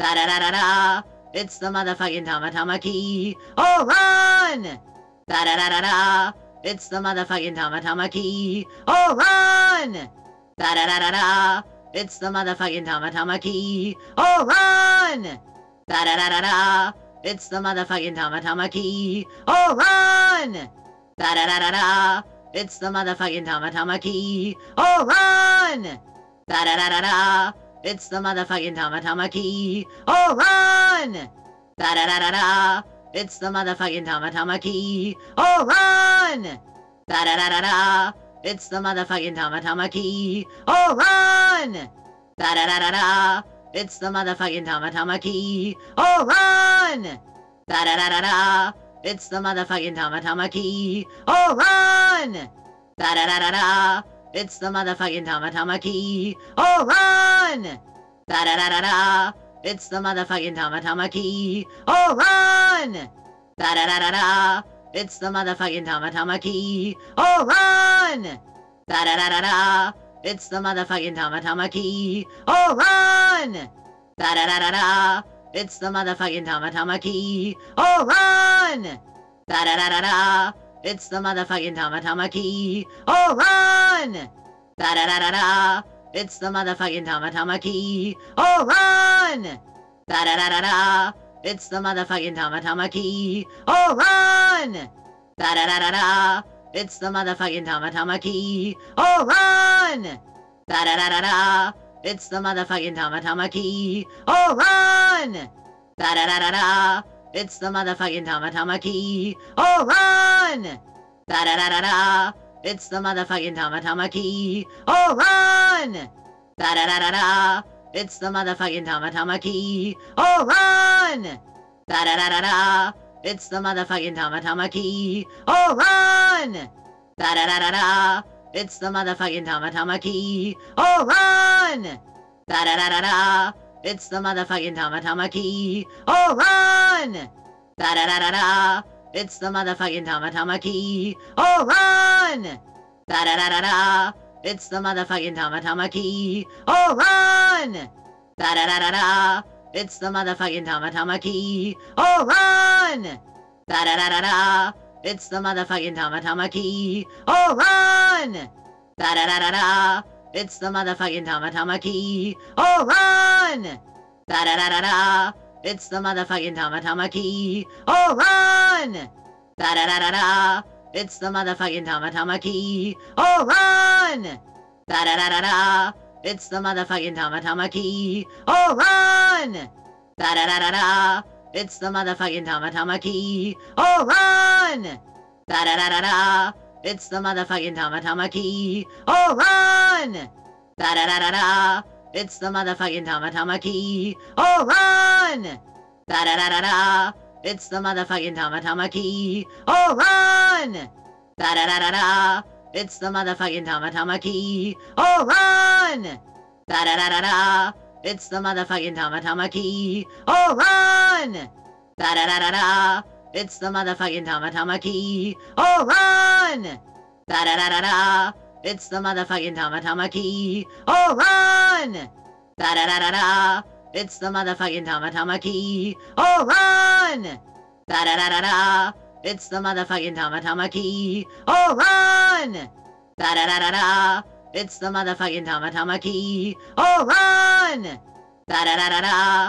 Da-da-da-da-da. It's the motherfucking Tamatama-key. Oh, run! Da-da-da-da-da. It's the motherfucking Tamatama-key. Oh, run! Da-da-da-da-da. It's the motherfucking Tamatama-key. Oh, run! Da-da-da-da-da. It's the motherfucking Tamatama-key. Oh, run! Da-da-da-da-da. It's the motherfucking Tamatama-key. Oh, run! Da-da-da-da-da. It's the motherfucking Tamatama-key. Oh, run! Da-da-da-da-da. It's the motherfucking Tamatama-key. Oh, run! Da-da-da-da-da. It's the motherfucking Tamatama-key. Oh, run! Da-da-da-da-da. It's the motherfucking Tamatama-key. Oh, run! Da-da-da-da-da. It's the motherfucking Tamatama-key. Oh, run! Da-da-da-da-da. It's the motherfucking Tamatama-key. Oh, run! Da-da-da-da-da. It's the motherfucking Tamatama-key. Oh, run! Da-da-da-da-da. It's the motherfucking Tamatama-key. Oh, run! Da-da-da-da-da. It's the motherfucking Tamatama-key. Oh, run! Da-da-da-da-da. It's the motherfucking Tamatama-key. Oh, run! Da-da-da-da-da. It's the motherfucking Tamatama-key. Oh, run! Da-da-da-da-da. It's the motherfucking Tamatama-key. Oh, run! Da-da-da-da-da. It's the motherfucking Tamatama-key. Oh, run! Da-da-da-da-da. It's the motherfucking Tamatama-key. Oh, run! Da-da-da-da-da. It's the motherfucking Tamatama-key. Oh, run! Da-da-da-da-da. It's the motherfucking Tamatama-key. Oh, run! Da-da-da-da-da. It's the motherfucking Tamatama-key. Oh, run! Da-da-da-da-da. It's the motherfucking Tamatama-key. Oh, run! Da-da-da-da-da. It's the motherfucking Tamatama-key. Oh, run! Da-da-da-da-da. It's the motherfucking Tamatama-key. Oh, run! Da-da-da-da-da. It's the motherfucking Tamatama-key. Oh, run! Da-da-da-da-da. It's the motherfucking Tamatama-key. Oh, run! Da-da-da-da-da. It's the motherfucking Tamatama-key. Oh, run! Da-da-da-da-da. It's the motherfucking Tamatama-key. Oh, run! Da-da-da-da-da. It's the motherfucking Tamatama-key. Oh, run! Da-da-da-da-da. It's the motherfucking Tamatama-key. Oh, run! Da-da-da-da-da. It's the motherfucking Tamatama-key. Oh, run! Da-da-da-da-da. It's the motherfucking Tamatama-key. Oh, run! Da-da-da-da-da. It's the motherfucking Tamatama-key. Oh, run! Da-da-da-da-da. It's the motherfucking Tamatama-key. Oh, run! Da-da-da-da-da. It's the motherfucking Tamatama-key. Oh, run! Da-da-da-da-da. It's the motherfucking Tamatama-key. Oh, run! Da-da-da-da-da. It's the motherfucking Tamatama-key. Oh, run! Da-da-da-da-da. It's the motherfucking Tamatama-key. Oh, run! Da-da-da-da-da. It's the motherfucking Tamatama-key. Oh, run! Da-da-da-da-da. It's the motherfucking Tamatama-key. Oh, run! Da-da-da-da-da. It's the motherfucking Tamatama-key. Oh, run! Da-da-da-da-da. It's the motherfucking Tamatama-key. Oh, run! Da-da-da-da-da. It's the motherfucking Tamatama-key. Oh, run! Da-da-da-da-da. It's the motherfucking Tamatama-key. Oh, run! Da-da-da-da-da.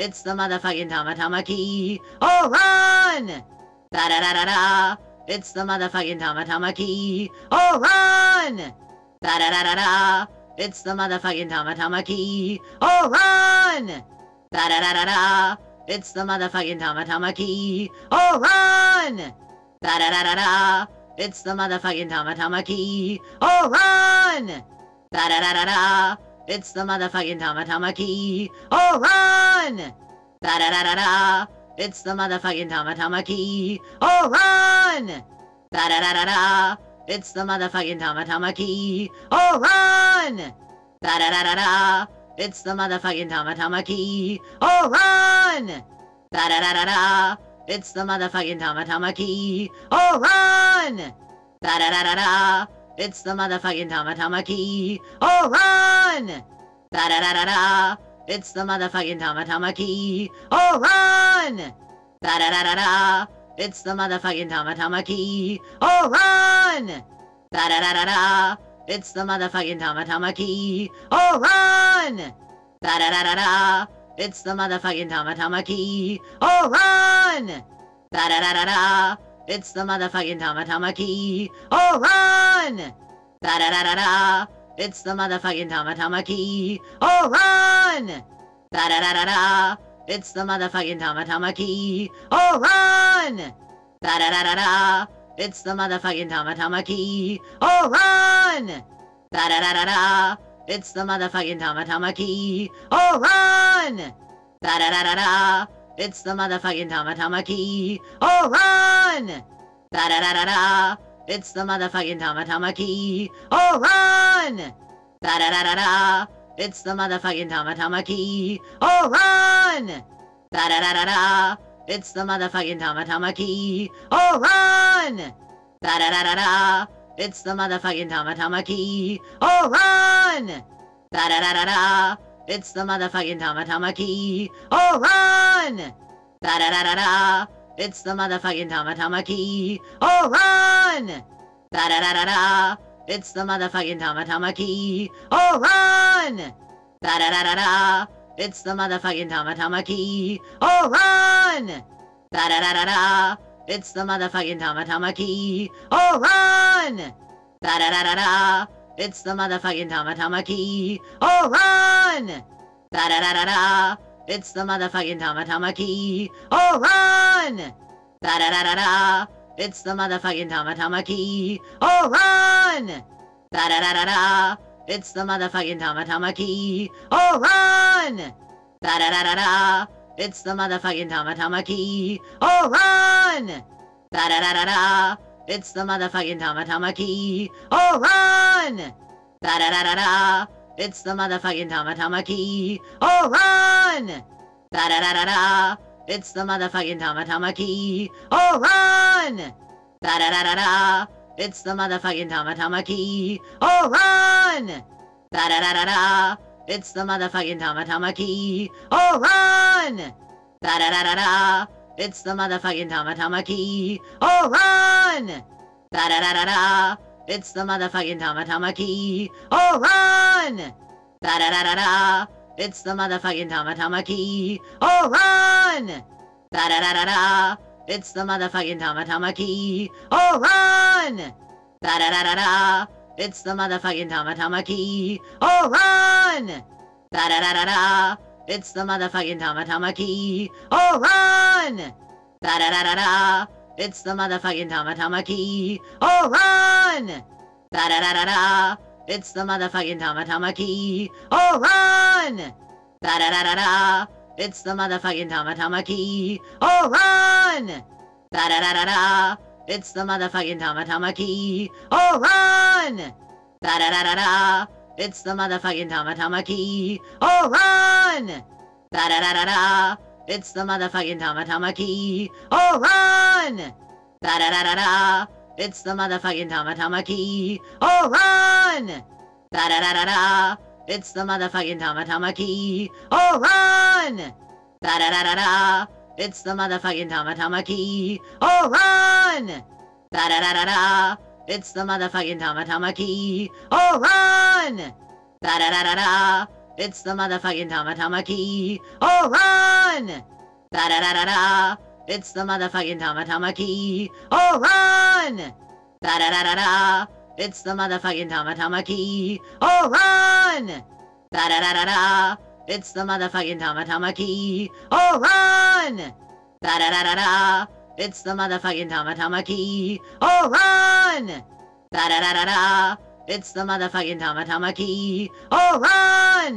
It's the motherfucking Tamatama-key. Oh, run! Da-da-da-da-da. It's the motherfucking Tamatama-key. Oh, run! Da-da-da-da-da. It's the motherfucking Tamatama-key. Oh, run! Da-da-da-da-da. It's the motherfucking Tamatama-key. Oh, run! Da-da-da-da-da. It's the motherfucking Tamatama-key. Oh, run! Da-da-da-da-da. It's the motherfucking Tamatama-key. Oh, run! Da-da-da-da-da. It's the motherfucking Tamatama-key. Oh, run! Da-da-da-da-da. It's the motherfucking Tamatama-key. Oh, run! Da-da-da-da-da. It's the motherfucking Tamatama-key. Oh, run! Da-da-da-da-da. It's the motherfucking Tamatama-key. Oh, run! Da-da-da-da-da. It's the motherfucking Tamatama-key. Oh, run! Da-da-da-da-da. It's the motherfucking Tamatama-Key. Oh, run! Da-da-da-da-da. It's the motherfucking Tamatama-Key. Oh, run! Da-da-da-da-da. It's the motherfucking Tamatama-Key. Oh, run! Da-da-da-da-da. It's the motherfucking Tamatama-Key. Oh, run! Da-da-da-da-da. It's the motherfucking Tamatama-Key. Oh, run! Da-da-da-da-da. It's the motherfucking Tamatama-Key. Oh, run! Da-da-da-da-da. It's the motherfucking Tamatama-Key. Oh, run! Da-da-da-da-da. It's the motherfucking Tamatama-Key. Oh, run! Da-da-da-da-da. It's the motherfucking Tamatama-Key. Oh, run! Da-da-da-da-da. It's the motherfucking Tamatama-Key. Oh, run! Da-da-da-da-da. It's the motherfucking Tamatama-Key. Oh, run! Da-da-da-da-da. It's the motherfucking Tamatama-Key. Oh, run! Da-da-da-da-da. It's the motherfucking Tamatama-Key. Oh, run! Da-da-da-da-da. It's the motherfucking Tamatama-Key. Oh, run! Da-da-da-da-da. It's the motherfucking Tamatama-Key. Oh, run! Da-da-da-da-da. It's the motherfucking Tamatama-Key. Oh, run! Da-da-da-da-da. It's the motherfucking Tamatama-Key. Oh, run! Da-da-da-da-da. It's the motherfucking Tamatama-Key. Oh, run! Da-da-da-da-da. It's the motherfucking Tamatama-Key. Oh, run! Da-da-da-da-da. It's the motherfucking Tamatama-Key. Oh, run! Da-da-da-da-da. It's the motherfucking Tamatama-Key. Oh, run! Da-da-da-da-da. It's the motherfucking Tamatama-Key. Oh, run! Da-da-da-da-da. It's the motherfucking Tamatama-Key. Oh, run! Da-da-da-da-da. It's the motherfucking Tamatama-Key. Oh, run! Da-da-da-da-da. It's the motherfucking Tamatama-Key. Oh, run! Da-da-da-da-da. It's the motherfucking Tamatama-Key. Oh, run! Da-da-da-da-da. It's the motherfucking Tamatama-Key. Oh, run! Da-da-da-da-da. It's the motherfucking Tamatama-Key. Oh, run! Da-da-da-da-da. It's the motherfucking Tamatama-Key. Oh, run! Da-da-da-da-da. It's the motherfucking Tamatama-Key. Oh, run! Da-da-da-da-da. It's the motherfucking Tamatama-Key. Oh, run! Da-da-da-da-da. It's the motherfucking Tamatama-Key. Oh, run! Da-da-da-da-da. It's the motherfucking Tamatama-Key. Oh, run! Da-da-da-da-da. It's the motherfucking Tamatama-Key. Oh, run! Da-da-da-da-da. It's the motherfucking Tamatama-Key. Oh, run! Da-da-da-da-da. It's the motherfucking Tamatama-Key. Oh, run! Da-da-da-da-da. It's the motherfucking Tamatama-Key. Oh, run! Da-da-da-da-da. It's the motherfucking Tamatama-Key. Oh, run! Da-da-da-da-da. It's the motherfucking Tamatama-Key. Oh, run! Da-da-da-da-da. It's the motherfucking Tamatama-Key. Oh, run! Da-da-da-da-da. It's the motherfucking Tamatama-Key. Oh, run! Da-da-da-da-da. It's the motherfucking Tamatama-Key. Oh, run! Da-da-da-da-da. It's the motherfucking Tamatama-Key. Oh, run! Da-da-da-da-da. It's the motherfucking Tamatama-Key. Oh, run! Da-da-da-da-da. It's the motherfucking Tamatama-Key. Oh, run! Da-da-da-da-da. It's the motherfucking Tamatama-Key. Oh, run! Da-da-da-da-da. It's the motherfucking Tamatama-Key. Oh, run! Da-da-da-da-da. It's the motherfucking Tamatama-Key. Oh, run! Da-da-da-da-da. It's the motherfucking Tamatama-Key. Oh, run! Da-da-da-da-da. It's the motherfucking Tamatama-Key. Oh, run! Da-da-da-da-da. It's the motherfucking Tamatama-Key. Oh, run!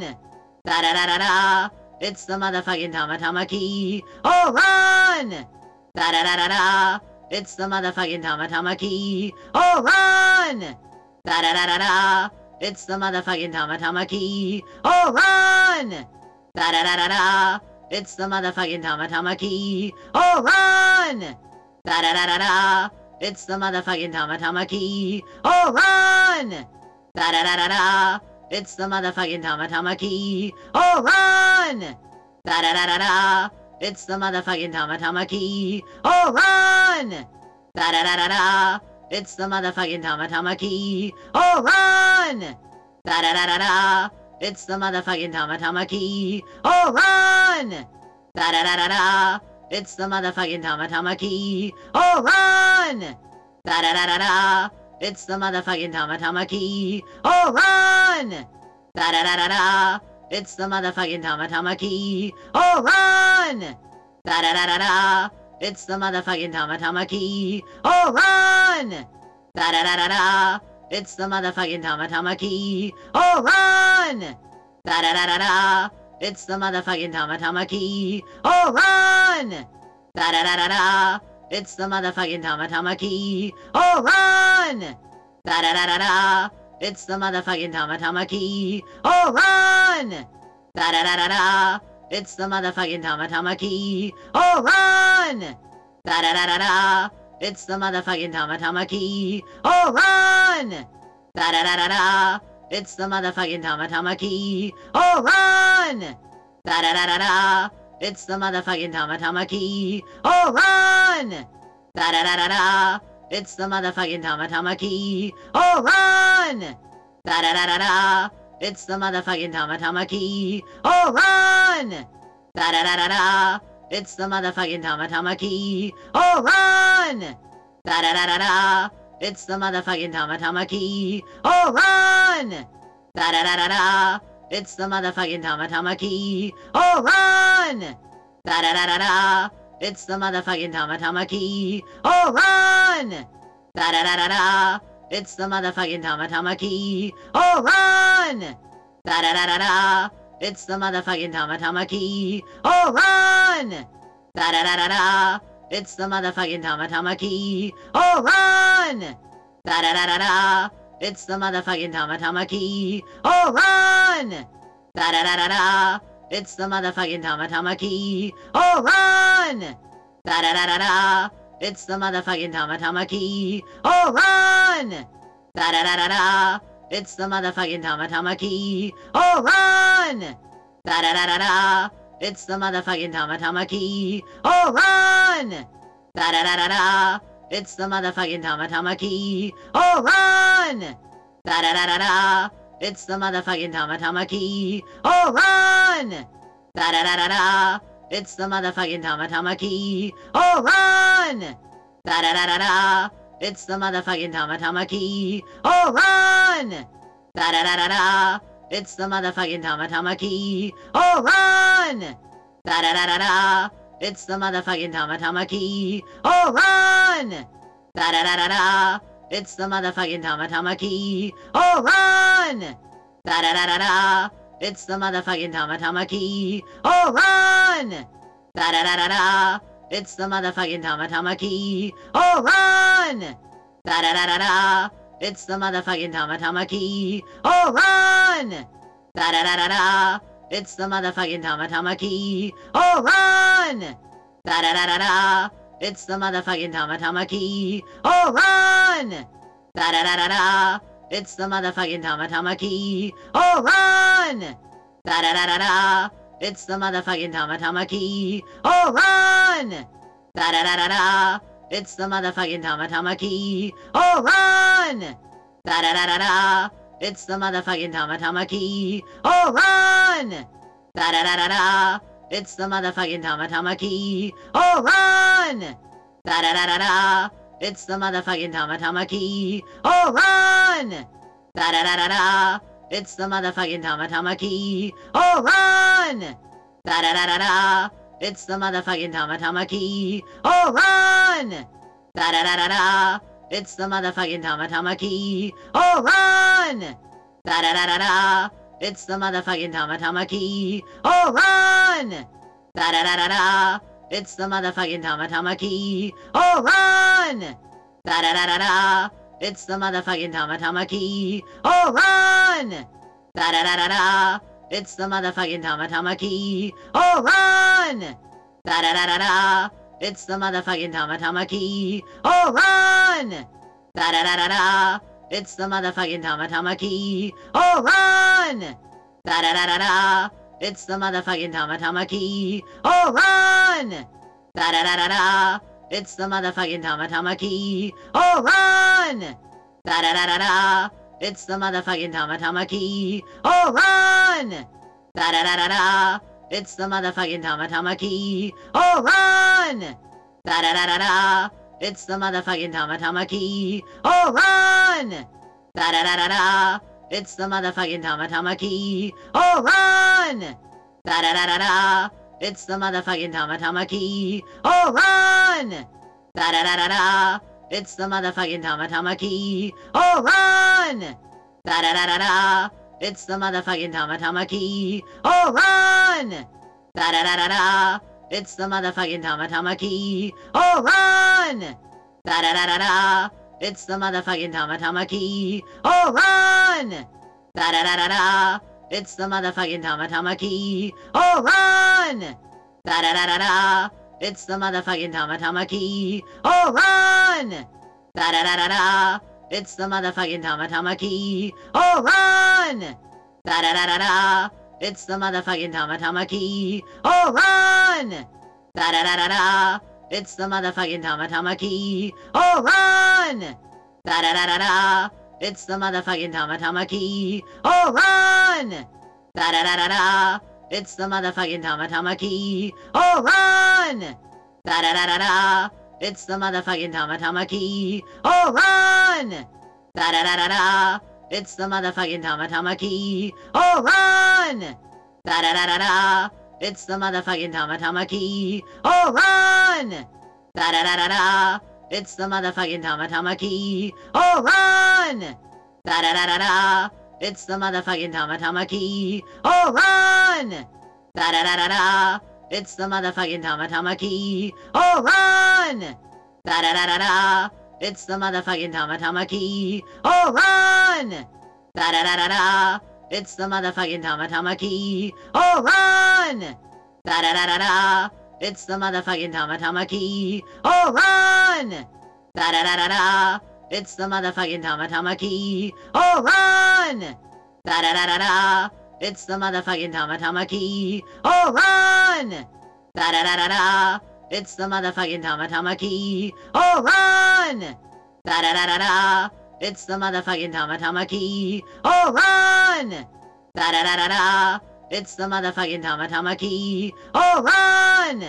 Da-da-da-da-da. It's the motherfucking Tamatama-Key. Oh, run! Da-da-da-da-da. It's the motherfucking Tamatama-Key. Oh, run! Da-da-da-da-da. It's the motherfucking Tamatama-Key. Oh, run! Da-da-da-da-da. It's the motherfucking Tamatama-Key. Oh, run! Da-da-da-da-da. It's the motherfucking Tamatama-Key. Oh, run! Da-da-da-da-da. It's the motherfucking Tamatama-Key. Oh, run! Da-da-da-da-da. It's the motherfucking Tamatama-Key. Oh, run! Da-da-da-da-da. It's the motherfucking Tamatama-Key. Oh, run! Da-da-da-da-da. It's the motherfucking Tamatama-Key. Oh, run! Da-da-da-da-da. It's the motherfucking Tamatama-Key. Oh, run! Da-da-da-da-da. It's the motherfucking Tamatama-Key. Oh, run! Da-da-da-da-da. It's the motherfucking Tamatama-Key. Oh, run! Da-da-da-da-da. It's the motherfucking Tamatama-Key. Oh, run! Da-da-da-da-da. It's the motherfucking Tamatama-Key. Oh, run! Da-da-da-da-da. It's the motherfucking Tamatama-Key. Oh, run! Da-da-da-da-da. It's the motherfucking Tamatama-Key. Oh, run! Da-da-da-da-da. It's the motherfucking Tamatama-Key. Oh, run! Da-da-da-da-da. It's the motherfucking Tamatama-Key. Oh, run! Da-da-da-da-da. It's the motherfucking Tamatama-Key. Oh, run! Da-da-da-da-da. It's the motherfucking Tamatama-Key. Oh, run! Da-da-da-da-da. It's the motherfucking Tamatama-Key. Oh, run! Da-da-da-da-da. It's the motherfucking Tamatama-Key. Oh, run! Da-da-da-da-da. It's the motherfucking Tamatama-Key. Oh, run! Da-da-da-da-da. It's the motherfucking Tamatama-Key. Oh, run! Da-da-da-da-da. It's the motherfucking Tamatama-Key. Oh, run! Da-da-da-da-da. It's the motherfucking Tamatama-Key. Oh, run! Da-da-da-da-da. It's the motherfucking Tamatama-Key. Oh, run! Da-da-da-da-da. It's the motherfucking Tamatama-Key. Oh, run! Da-da-da-da-da. It's the motherfucking Tamatama-Key. Oh, run! Da-da-da-da-da. It's the motherfucking Tamatama-Key. Oh, run! Da-da-da-da-da. It's the motherfucking Tamatama-Key. Oh, run! Da-da-da-da-da. It's the motherfucking Tamatama-Key. Oh, run! Da-da-da-da-da. It's the motherfucking Tamatama-Key. Oh, run! Da-da-da-da-da. It's the motherfucking Tamatama-Key. Oh, run! Da-da-da-da-da. It's the motherfucking Tamatama-Key. Oh, run! Da-da-da-da-da. It's the motherfucking Tamatama-Key. Oh, run! Da-da-da-da-da. It's the motherfucking Tamatama-Key. Oh, run! Da-da-da-da-da. It's the motherfucking Tamatama-Key. Oh, run! Da-da-da-da-da. It's the motherfucking Tamatama-Key. Oh, run! Da-da-da-da-da. It's the motherfucking Tamatama-Key. Oh, run! Da-da-da-da-da. It's the motherfucking Tamatama-Key. Oh, run! Da-da-da-da-da. It's the motherfucking Tamatama-Key. Oh, run! Da-da-da-da-da. It's the motherfucking Tamatama-Key. Oh, run! Da-da-da-da-da. It's the motherfucking Tamatama-Key. Oh, run! Da-da-da-da-da. It's the motherfucking Tamatama-Key. Oh, run! Da-da-da-da-da. It's the motherfucking Tamatama-Key. Oh, run! Da-da-da-da-da. It's the motherfucking Tamatama-Key. Oh, run! Da-da-da-da-da. It's the motherfucking Tamatama-Key. Oh, run! Da-da-da-da-da. It's the motherfucking Tamatama-Key. Oh, run! Da-da-da-da-da. It's the motherfucking Tamatama-Key. Oh, run! Da-da-da-da-da. It's the motherfucking Tamatama-Key. Oh, run! Da-da-da-da-da. It's the motherfucking Tamatama-Key. Oh, run! Da-da-da-da-da. It's the motherfucking Tamatama-Key. Oh, run! Da-da-da-da-da. It's the motherfucking Tamatama-Key. Oh, run! Da-da-da-da-da. It's the motherfucking Tamatama-Key. Oh, run! Da-da-da-da-da. It's the motherfucking Tamatama-Key. Oh, run! Da-da-da-da-da. It's the motherfucking Tamatama-Key. Oh, run! Da-da-da-da-da. It's the motherfucking Tamatama-Key. Oh, run! Da-da-da-da-da. It's the motherfucking Tamatama-Key. Oh, run! Da-da-da-da-da. It's the motherfucking Tamatama-Key. Oh, run! Da-da-da-da-da. It's the motherfucking Tamatama-Key. Oh, run! Da-da-da-da-da. It's the motherfucking Tamatama-Key. Oh, run! Da-da-da-da-da. It's the motherfucking Tamatama-Key. Oh, run! Da-da-da-da-da. It's the motherfucking Tamatama-Key. Oh, run! Da-da-da-da-da. It's the motherfucking Tamatama-Key. Oh, run! Da-da-da-da-da. It's the motherfucking Tamatama-Key. Oh, run! Da-da-da-da-da. It's the motherfucking Tamatama-Key. Oh, run! Da-da-da-da-da. It's the motherfucking Tamatama-Key. Oh, run! Da-da-da-da-da. It's the motherfucking Tamatama-Key. Oh, run! Da-da-da-da-da. It's the motherfucking Tamatama-Key. Oh, run! Da-da-da-da-da. It's the motherfucking Tamatama-Key. Oh, run! Da-da-da-da-da. It's the motherfucking Tamatama-Key. Oh, run! Da-da-da-da-da. It's the motherfucking Tamatama-Key. Oh, run! Da-da-da-da-da. It's the motherfucking Tamatama-Key. Oh, run! Da-da-da-da-da. It's the motherfucking Tamatama-Key. Oh, run! Da-da-da-da-da. It's the motherfucking Tamatama-Key. Oh, run! Da-da-da-da-da. It's the motherfucking Tamatama-Key. Oh, run! Da-da-da-da-da. It's the motherfucking Tamatama-Key. Oh, run! Da-da-da-da-da. It's the motherfucking Tamatama-Key. Oh, run! Da-da-da-da-da. It's the motherfucking Tamatama-Key. Oh, run! Da-da-da-da-da. It's the motherfucking Tamatama-Key. Oh, run! Da-da-da-da-da. It's the motherfucking Tamatama-Key. Oh, run! Da-da-da-da-da. It's the motherfucking Tamatama-Key. Oh, run! Da-da-da-da-da. It's the motherfucking Tamatama-Key. Oh, run! Da-da-da-da-da. It's the motherfucking Tamatama-Key. Oh, run! Da-da-da-da-da. It's the motherfucking Tamatama-Key. Oh, run! Da-da-da-da-da. It's the motherfucking Tamatama-Key. Oh, run! Da-da-da-da-da. It's the motherfucking Tamatama-Key. Oh, run! Da-da-da-da-da. It's the motherfucking Tamatama-Key. Oh, run! Da-da-da-da-da. It's the motherfucking Tamatama-Key. Oh, run! Da-da-da-da-da. It's the motherfucking Tamatama-Key. Oh, run! Da-da-da-da-da. It's the motherfucking Tamatama-Key. Oh, run! Da-da-da-da-da. It's the motherfucking Tamatama-Key. Oh, run! Da-da-da-da-da. It's the motherfucking Tamatama-Key. Oh, run! Da-da-da-da-da. It's the motherfucking Tamatama-Key. Oh, run! Da-da-da-da-da. It's the motherfucking Tamatama-Key. Oh, run!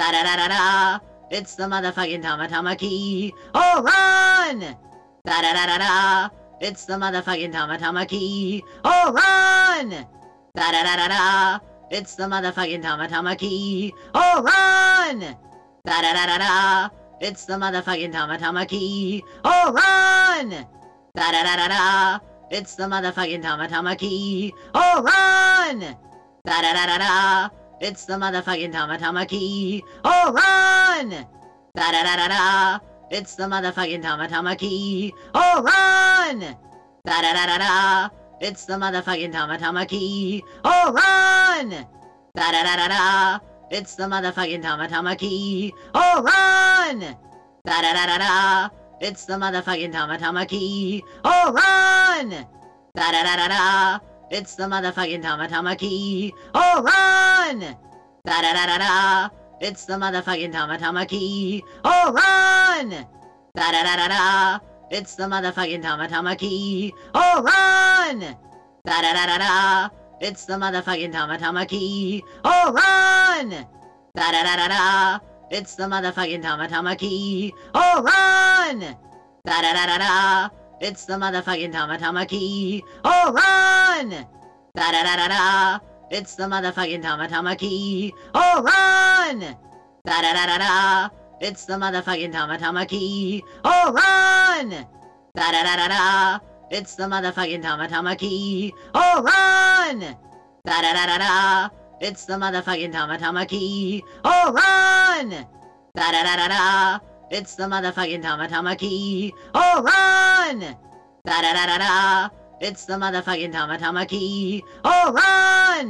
Da-da-da-da-da. It's the motherfucking Tamatama-Key. Oh, run! Da-da-da-da-da. It's the motherfucking Tamatama-Key. Oh, run! Da-da-da-da-da. It's the motherfucking Tamatama-Key. Oh, run! Da-da-da-da-da. It's the motherfucking Tamatama-Key. Oh, run! Da-da-da-da-da. It's the motherfucking Tamatama-Key. Oh, run! Da-da-da-da-da. It's the motherfucking Tamatama-Key. Oh, run! Da-da-da-da-da. It's the motherfucking Tamatama-Key. Oh, run! Da-da-da-da-da. It's the motherfucking Tamatama-Key. Oh, run! Da-da-da-da-da. It's the motherfucking Tamatama-Key. Oh, run! Da-da-da-da-da. It's the motherfucking Tamatama-Key. Oh, run! Da-da-da-da-da. It's the motherfucking Tamatama-Key. Oh, run! Da-da-da-da-da. It's the motherfucking Tamatama-Key. Oh, run! Da-da-da-da-da. It's the motherfucking Tamatama-Key. Oh, run! Da-da-da-da-da. It's the motherfucking Tamatama-Key. Oh, run! Da-da-da-da-da. It's the motherfucking Tamatama-Key. Oh, run! Da-da-da-da-da. It's the motherfucking Tamatama-Key. Oh, run! Da-da-da-da-da. It's the motherfucking Tamatama-Key. Oh, run! Da-da-da-da-da. It's the motherfucking Tamatama-Key. Oh, run! Da-da-da-da-da. It's the motherfucking Tamatama-Key. Oh, run! Da-da-da-da-da. It's the motherfucking Tamatama-Key. Oh, run! Da-da-da-da-da. It's the motherfucking Tamatama-Key. Oh, run!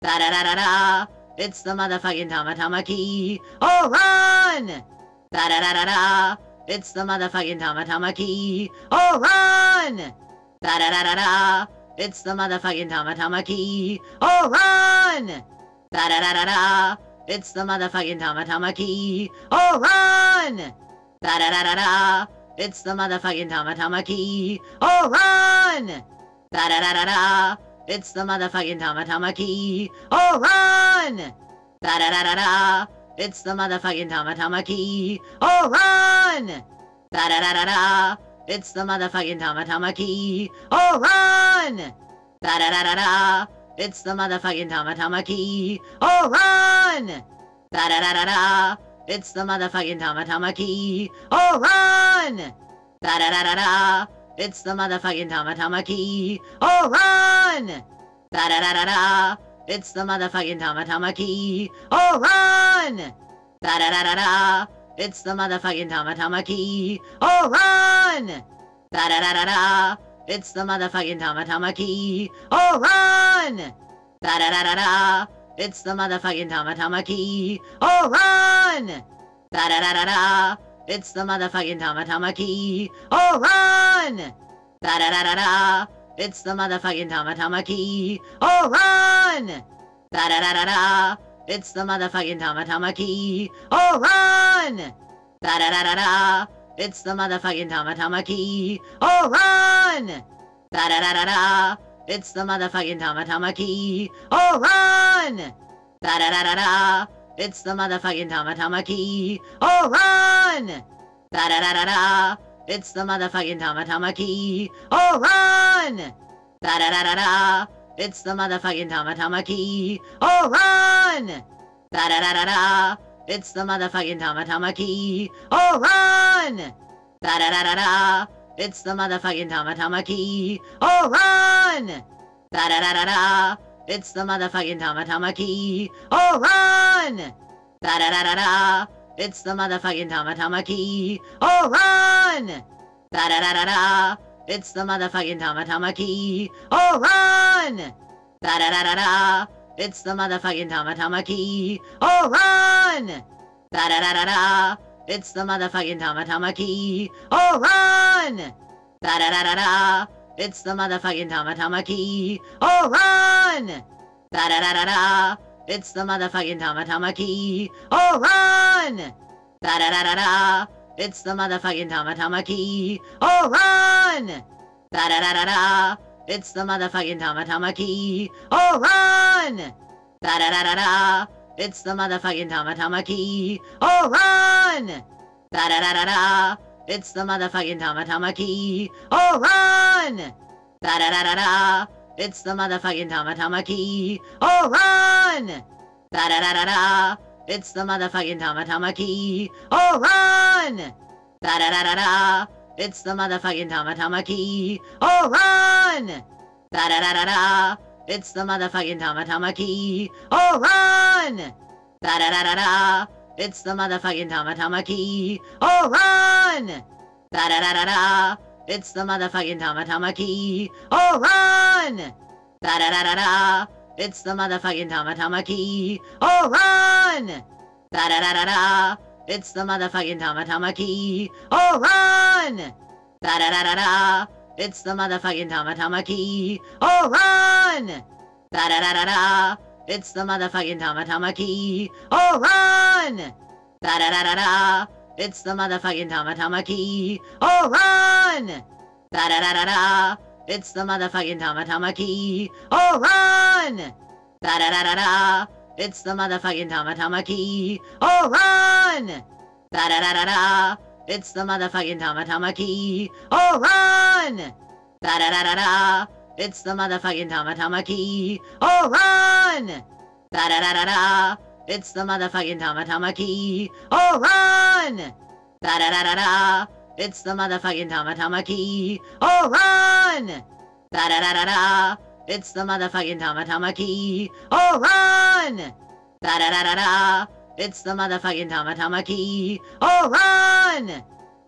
Da-da-da-da-da. It's the motherfucking Tamatama-Key. Oh, run! Da-da-da-da-da. It's the motherfucking Tamatama-Key. Oh, run! Da-da-da-da-da. It's the motherfucking Tamatama-Key. Oh, run! Da-da-da-da-da. It's the motherfucking Tamatama-Key. Oh, run! Da-da-da-da-da. It's the motherfucking Tamatama-Key. Oh, run! Da-da-da-da-da. It's the motherfucking Tamatama-Key. Oh, run! Da-da-da-da-da. It's the motherfucking Tamatama-Key. Oh, run! Da-da-da-da-da. It's the motherfucking Tamatama-Key. Oh, run! Da-da-da-da-da. It's the motherfucking Tamatama-Key. Oh, run! Da-da-da-da-da. It's the motherfucking Tamatama-Key. Oh, run! Da-da-da-da-da. It's the motherfucking Tamatama-Key. Oh, run! Da-da-da-da-da. It's the motherfucking Tamatama-Key. Oh, run! Da-da-da-da-da. It's the motherfucking Tamatama-Key. Oh, run! Da-da-da-da-da. It's the motherfucking Tamatama-Key. Oh, run! Da-da-da-da-da. It's the motherfucking Tamatama-Key. Oh, run! Da-da-da-da-da. It's the motherfucking Tamatama-Key. Oh, run! Da-da-da-da-da. It's the motherfucking Tamatama-Key. Oh, run! Da-da-da-da-da. It's the motherfucking Tamatama-Key. Oh, run! Da-da-da-da-da. It's the motherfucking Tamatama-Key. Oh, run! Da-da-da-da-da. It's the motherfucking Tamatama-Key. Oh, run! Da-da-da-da-da. It's the motherfucking Tamatama-Key. Oh, run! Da-da-da-da-da. It's the motherfucking Tamatama-Key. Oh, run! Da-da-da-da-da. It's the motherfucking Tamatama-Key. Oh, run! Da-da-da-da-da. It's the motherfucking Tamatama-Key. Oh, run! Da-da-da-da-da. It's the motherfucking Tamatama-Key. Oh, run! Da-da-da-da-da. It's the motherfucking Tamatama-Key. Oh, run! Da-da-da-da-da. It's the motherfucking Tamatama-Key. Oh, run! Da-da-da-da-da. It's the motherfucking Tamatama-Key. Oh, run! Da-da-da-da-da. It's the motherfucking Tamatama-Key. Oh, run! Da-da-da-da-da. It's the motherfucking Tamatama-Key. Oh, run! Da-da-da-da-da. It's the motherfucking Tamatama-Key. Oh, run! Da-da-da-da-da. It's the motherfucking Tamatama-Key. Oh, run! Da-da-da-da-da. It's the motherfucking Tamatama-Key. Oh, run! Da-da-da-da-da. It's the motherfucking Tamatama-Key. Oh, run! Da-da-da-da-da. It's the motherfucking Tamatama-Key. Oh, run! Da-da-da-da-da. It's the motherfucking Tamatama-Key. Oh, run! Da-da-da-da-da. It's the motherfucking Tamatama-Key. Oh, run! Da-da-da-da-da. It's the motherfucking Tamatama-Key. Oh, run! Da-da-da-da-da. It's the motherfucking Tamatama-Key. Oh, run! Da-da-da-da-da. It's the motherfucking Tamatama-Key. Oh, run! Da-da-da-da-da. It's the motherfucking Tamatama-Key. Oh, run! Da-da-da-da-da. It's the motherfucking Tamatama-Key. Oh, run! Da-da-da-da-da. It's the motherfucking Tamatama-Key. Oh, run! Da-da-da-da-da. It's the motherfucking Tamatama-Key. Oh, run! Da-da-da-da-da. It's the motherfucking Tamatama-Key. Oh, run! Da-da-da-da-da. It's the motherfucking Tamatama-Key. Oh, run! Da-da-da-da-da. It's the motherfucking Tamatama-Key. Oh, run! Da-da-da-da-da. It's the motherfucking Tamatama-Key. Oh, run! Da-da-da-da-da. It's the motherfucking Tamatama-Key. Oh, run! Da-da-da-da-da. It's the motherfucking Tamatama-Key. Oh, run! Da-da-da-da-da. It's the motherfucking Tamatama-Key. Oh, run! Da-da-da-da-da. It's the motherfucking Tamatama-Key. Oh, run! Da-da-da-da-da. It's the motherfucking Tamatama-Key. Oh, run! Da-da-da-da-da. It's the motherfucking Tamatama-Key. Oh, run! Da-da-da-da-da. It's the motherfucking Tamatama-Key. Oh, run!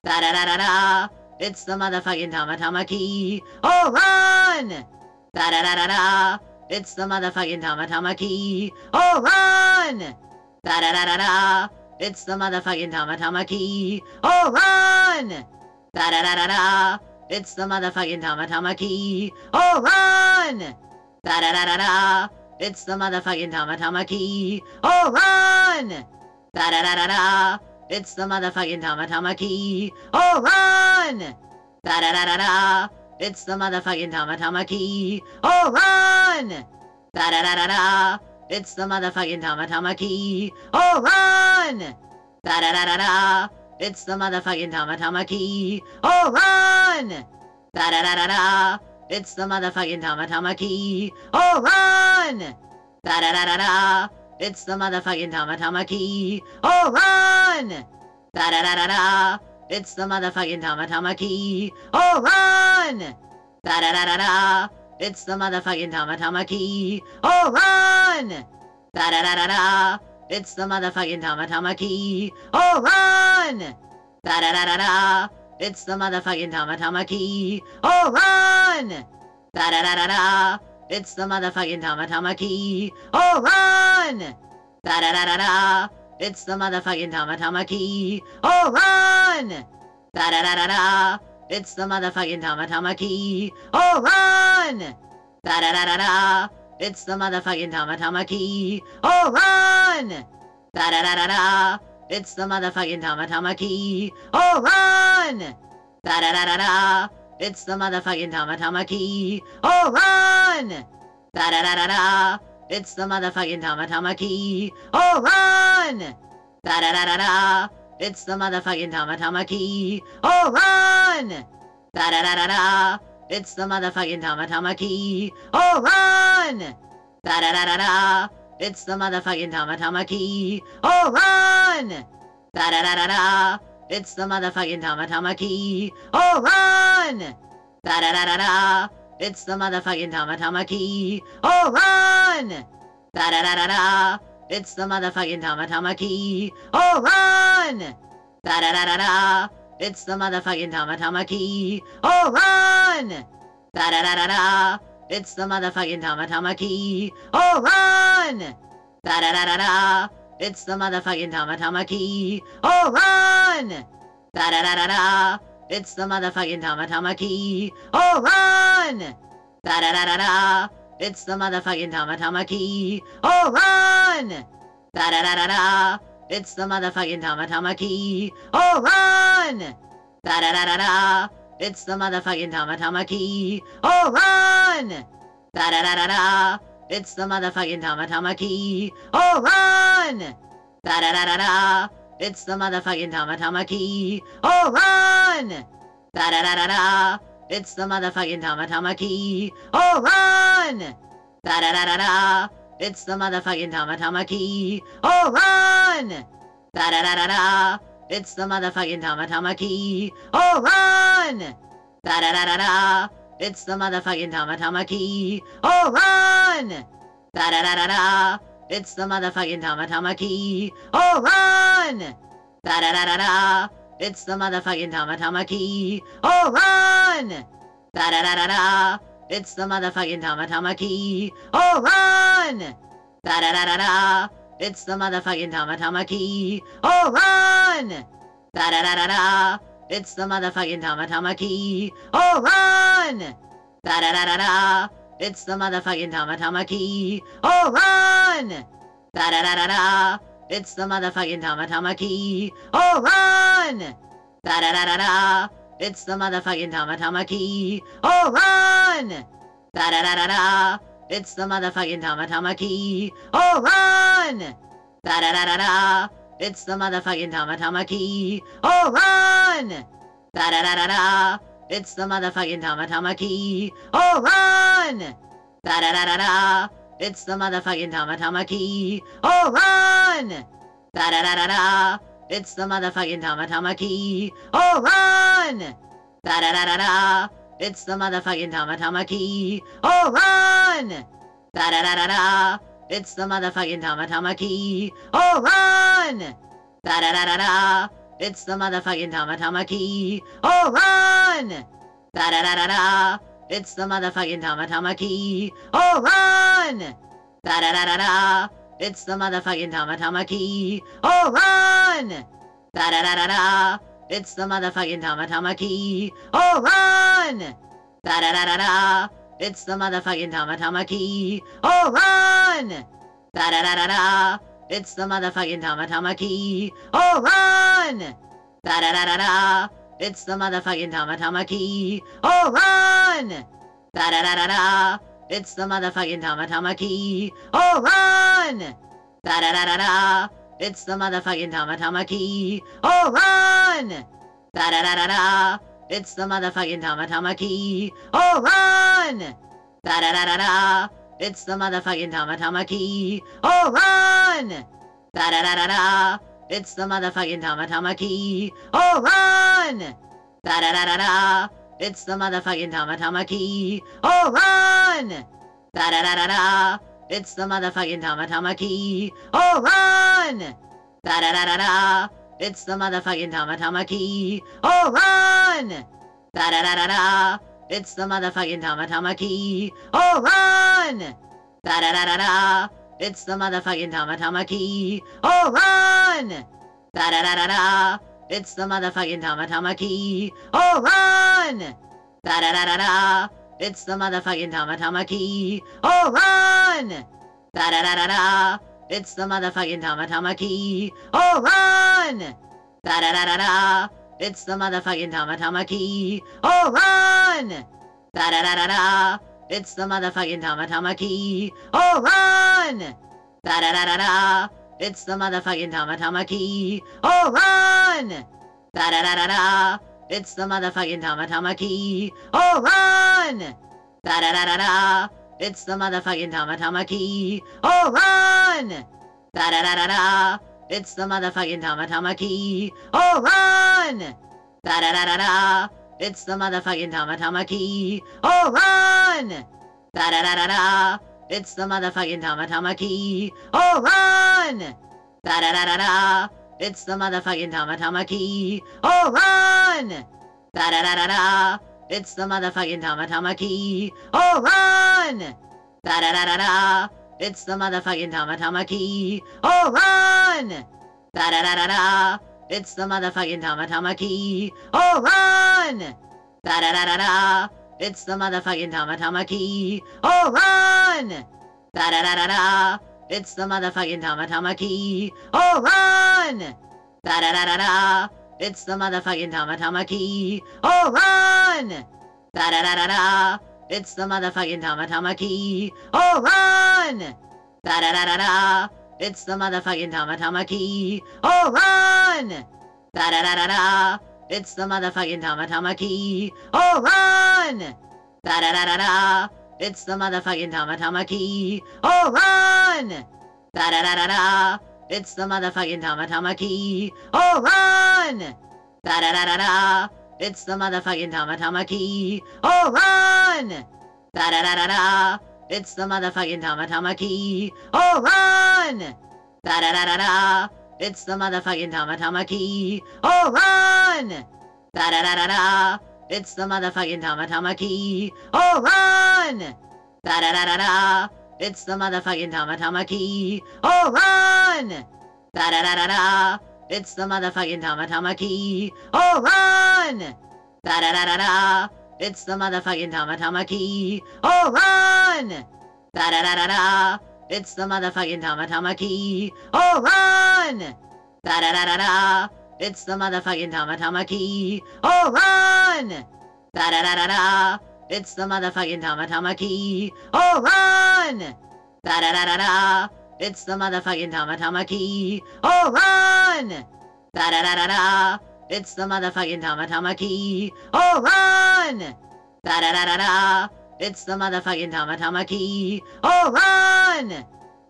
Da-da-da-da-da. It's the motherfucking Tamatama-Key. Oh, run! Da-da-da-da-da. It's the motherfucking Tamatama-Key. Oh, run! Da-da-da-da-da. It's the motherfucking Tamatama-Key. Oh, run! Da-da-da-da-da. It's the motherfucking Tamatama-Key. Oh, run! Da-da-da-da-da. It's the motherfucking Tamatama-Key. Oh, run! Da-da-da-da-da. It's the motherfucking Tamatama-Key. Oh, run! Da-da-da-da-da. It's the motherfucking Tamatama-Key. Oh, run! Da-da-da-da-da. It's the motherfucking Tamatama-Key. Oh, run! Da-da-da-da-da. It's the motherfucking Tamatama-Key. Oh, run! Da-da-da-da-da. It's the motherfucking Tamatama-Key. Oh, run! Da-da-da-da-da. It's the motherfucking Tamatama-Key. Oh, run! Da-da-da-da-da. It's the motherfucking Tamatama-Key. Oh, run! Da-da-da-da-da. It's the motherfucking Tamatama-Key. Oh, run! Da-da-da-da-da. It's the motherfucking Tamatama-Key. Oh, run! Da-da-da-da-da. It's the motherfucking Tamatama-Key. Oh, run! Da-da-da-da-da. It's the motherfucking Tamatama-Key. Oh, run! Da-da-da-da-da. It's the motherfucking Tamatama-Key. Oh, run! Da-da-da-da-da. It's the motherfucking Tamatama-Key. Oh, run! Da-da-da-da-da. It's the motherfucking Tamatama-Key. Oh, run! Da-da-da-da-da. It's the motherfucking Tamatama-Key. Oh, run! Da-da-da-da-da. It's the motherfucking Tamatama-Key. Oh, run! Da-da-da-da-da. It's the motherfucking Tamatama-Key. Oh, run! Da-da-da-da-da. It's the motherfucking Tamatama-Key. Oh, run! Da-da-da-da-da. It's the motherfucking Tamatama-Key. Oh, run! Da-da-da-da-da. It's the motherfucking Tamatama-Key. Oh, run! Da-da-da-da-da. It's the motherfucking Tamatama-Key. Oh, run! Da-da-da-da-da. It's the motherfucking Tamatama-Key. Oh, run! Da-da-da-da-da. It's the motherfucking Tamatama-Key. Oh, run! Da-da-da-da-da. It's the motherfucking Tamatama-Key. Oh, run! Da-da-da-da-da. It's the motherfucking Tamatama-Key. Oh, run! Da-da-da-da-da. It's the motherfucking Tamatama-Key. Oh, run! Da-da-da-da-da. It's the motherfucking Tamatama-Key. Oh, run! Da-da-da-da-da. It's the motherfucking Tamatama-Key. Oh, run! Da-da-da-da-da. It's the motherfucking Tamatama-Key. Oh, run! Da-da-da-da-da. It's the motherfucking Tamatama-Key. Oh, run! Da-da-da-da-da. It's the motherfucking Tamatama-Key. Oh, run! Da-da-da-da-da. It's the motherfucking Tamatama-Key. Oh, run! Da-da-da-da-da. It's the motherfucking Tamatama-Key. Oh, run! Da-da-da-da-da. It's the motherfucking Tamatama-Key. Oh, run! Da-da-da-da-da. It's the motherfucking Tamatama-Key. Oh, run! Da-da-da-da-da. It's the motherfucking Tamatama-Key. Oh, run! Da-da-da-da-da. It's the motherfucking Tamatama-Key. Oh, run! Da-da-da-da-da. It's the motherfucking Tamatama-Key. Oh, run! Da-da-da-da-da. It's the motherfucking Tamatama-Key. Oh, run! Da-da-da-da-da. It's the motherfucking Tamatama-Key. Oh, run! Da-da-da-da-da. It's the motherfucking Tamatama-Key. Oh, run! Da-da-da-da-da. It's the motherfucking Tamatama-Key. Oh, run! Da-da-da-da-da. It's the motherfucking Tamatama-Key. Oh, run! Da-da-da-da-da. It's the motherfucking Tamatama-Key. Oh, run! Da-da-da-da-da. It's the motherfucking Tamatama-Key. Oh, run! Da-da-da-da-da. It's the motherfucking Tamatama-Key. Oh, run! Da-da-da-da-da. It's the motherfucking Tamatama-Key. Oh, run! Da-da-da-da-da. It's the motherfucking Tamatama-Key. Oh, run! Da-da-da-da-da. It's the motherfucking Tamatama-Key. Oh, run! Da-da-da-da-da. It's the motherfucking Tamatama-Key. Oh, run! Da-da-da-da-da. It's the motherfucking Tamatama-Key. Oh, run! Da-da-da-da-da. It's the motherfucking Tamatama-Key. Oh, run! Da-da-da-da-da. It's the motherfucking Tamatama-Key. Oh, run! Da-da-da-da-da. It's the motherfucking Tamatama-Key. Oh, run! Da-da-da-da-da. It's the motherfucking Tamatama-Key. Oh, run! Da-da-da-da-da. It's the motherfucking Tamatama-Key. Oh, run! Da-da-da-da-da. It's the motherfucking Tamatama-Key. Oh, run! Da-da-da-da-da. It's the motherfucking Tamatama-Key. Oh, run! Da-da-da-da-da. It's the motherfucking Tamatama-Key. Oh, run! Da-da-da-da-da. It's the motherfucking Tamatama-Key. Oh, run! Da-da-da-da-da. It's the motherfucking Tamatama-Key. Oh, run! Da-da-da-da-da. It's the motherfucking Tamatama-Key. Oh, run! Da-da-da-da-da. It's the motherfucking Tamatama-Key. Oh, run! Da-da-da-da-da. It's the motherfucking Tamatama-Key. Oh, run! Da-da-da-da-da. It's the motherfucking Tamatama-Key. Oh, run! Da-da-da-da-da. It's the motherfucking Tamatama-Key. Oh, run! Da-da-da-da-da. It's the motherfucking Tamatama-Key. Oh, run! Da-da-da-da-da. It's the motherfucking Tamatama-Key. Oh, run! Da-da-da-da-da. It's the motherfucking Tamatama-Key. Oh, run! Da-da-da-da-da. It's the motherfucking Tamatama-Key. Oh, run! Da-da-da-da-da. It's the motherfucking Tamatama-Key. Oh, run! Da-da-da-da-da. It's the motherfucking Tamatama-Key. Oh, run! Da-da-da-da-da. It's the motherfucking Tamatama-Key. Oh, run! Da-da-da-da-da. It's the motherfucking Tamatama-Key. Oh, run! Da-da-da-da-da. It's the motherfucking Tamatama-Key. Oh, run! Da-da-da-da-da. It's the motherfucking Tamatama-Key. Oh, run! Da-da-da-da-da. It's the motherfucking Tamatama-Key. Oh, run! Da-da-da-da-da. It's the motherfucking Tamatama-Key. Oh, run! Da-da-da-da-da. It's the motherfucking Tamatama-Key. Oh, run! Da-da-da-da-da. It's the motherfucking Tamatama-Key. Oh, run! Da-da-da-da-da. It's the motherfucking Tamatama-Key. Oh, run! Da-da-da-da-da. It's the motherfucking Tamatama-Key. Oh, run! Da-da-da-da-da. It's the motherfucking Tamatama-Key. Oh, run! Da-da-da-da-da. It's the motherfucking Tamatama-Key. Oh, run! Da-da-da-da-da. It's the motherfucking Tamatama-Key. Oh, run! Da-da-da-da-da. It's the motherfucking Tamatama-Key. Oh, run! Da-da-da-da-da. It's the motherfucking Tamatama-Key. Oh, run! Da-da-da-da-da. It's the motherfucking Tamatama-Key. Oh, run! Da-da-da-da-da. It's the motherfucking Tamatama-Key. Oh, run! Da-da-da-da-da. It's the motherfucking Tamatama-Key. Oh, run! Da-da-da-da-da. It's the motherfucking Tamatama-Key. Oh, run! Da-da-da-da-da. It's the motherfucking Tamatama-Key. Oh, run! Da-da-da-da-da. It's the motherfucking Tamatama-Key. Oh, run! Da-da-da-da-da. It's the motherfucking Tamatama-Key. Oh, run! Da-da-da-da-da. It's the motherfucking Tamatama-Key. Oh, run! Da-da-da-da-da. It's the motherfucking Tamatama-Key. Oh, run! Da-da-da-da-da. It's the motherfucking Tamatama-Key. Oh, run! Da-da-da-da-da. It's the motherfucking Tamatama-Key. Oh, run! Da-da-da-da-da. It's the motherfucking Tamatama-Key. Oh, run! Da-da-da-da-da. It's the motherfucking Tamatama-Key. Oh, run! Da-da-da-da-da. It's the motherfucking Tamatama-Key. Oh, run! Da-da-da-da-da. It's the motherfucking Tamatama-Key. Oh, run! Da-da-da-da-da. It's the motherfucking Tamatama-Key. Oh, run! Da-da-da-da-da. It's the motherfucking Tamatama-Key. Oh, run!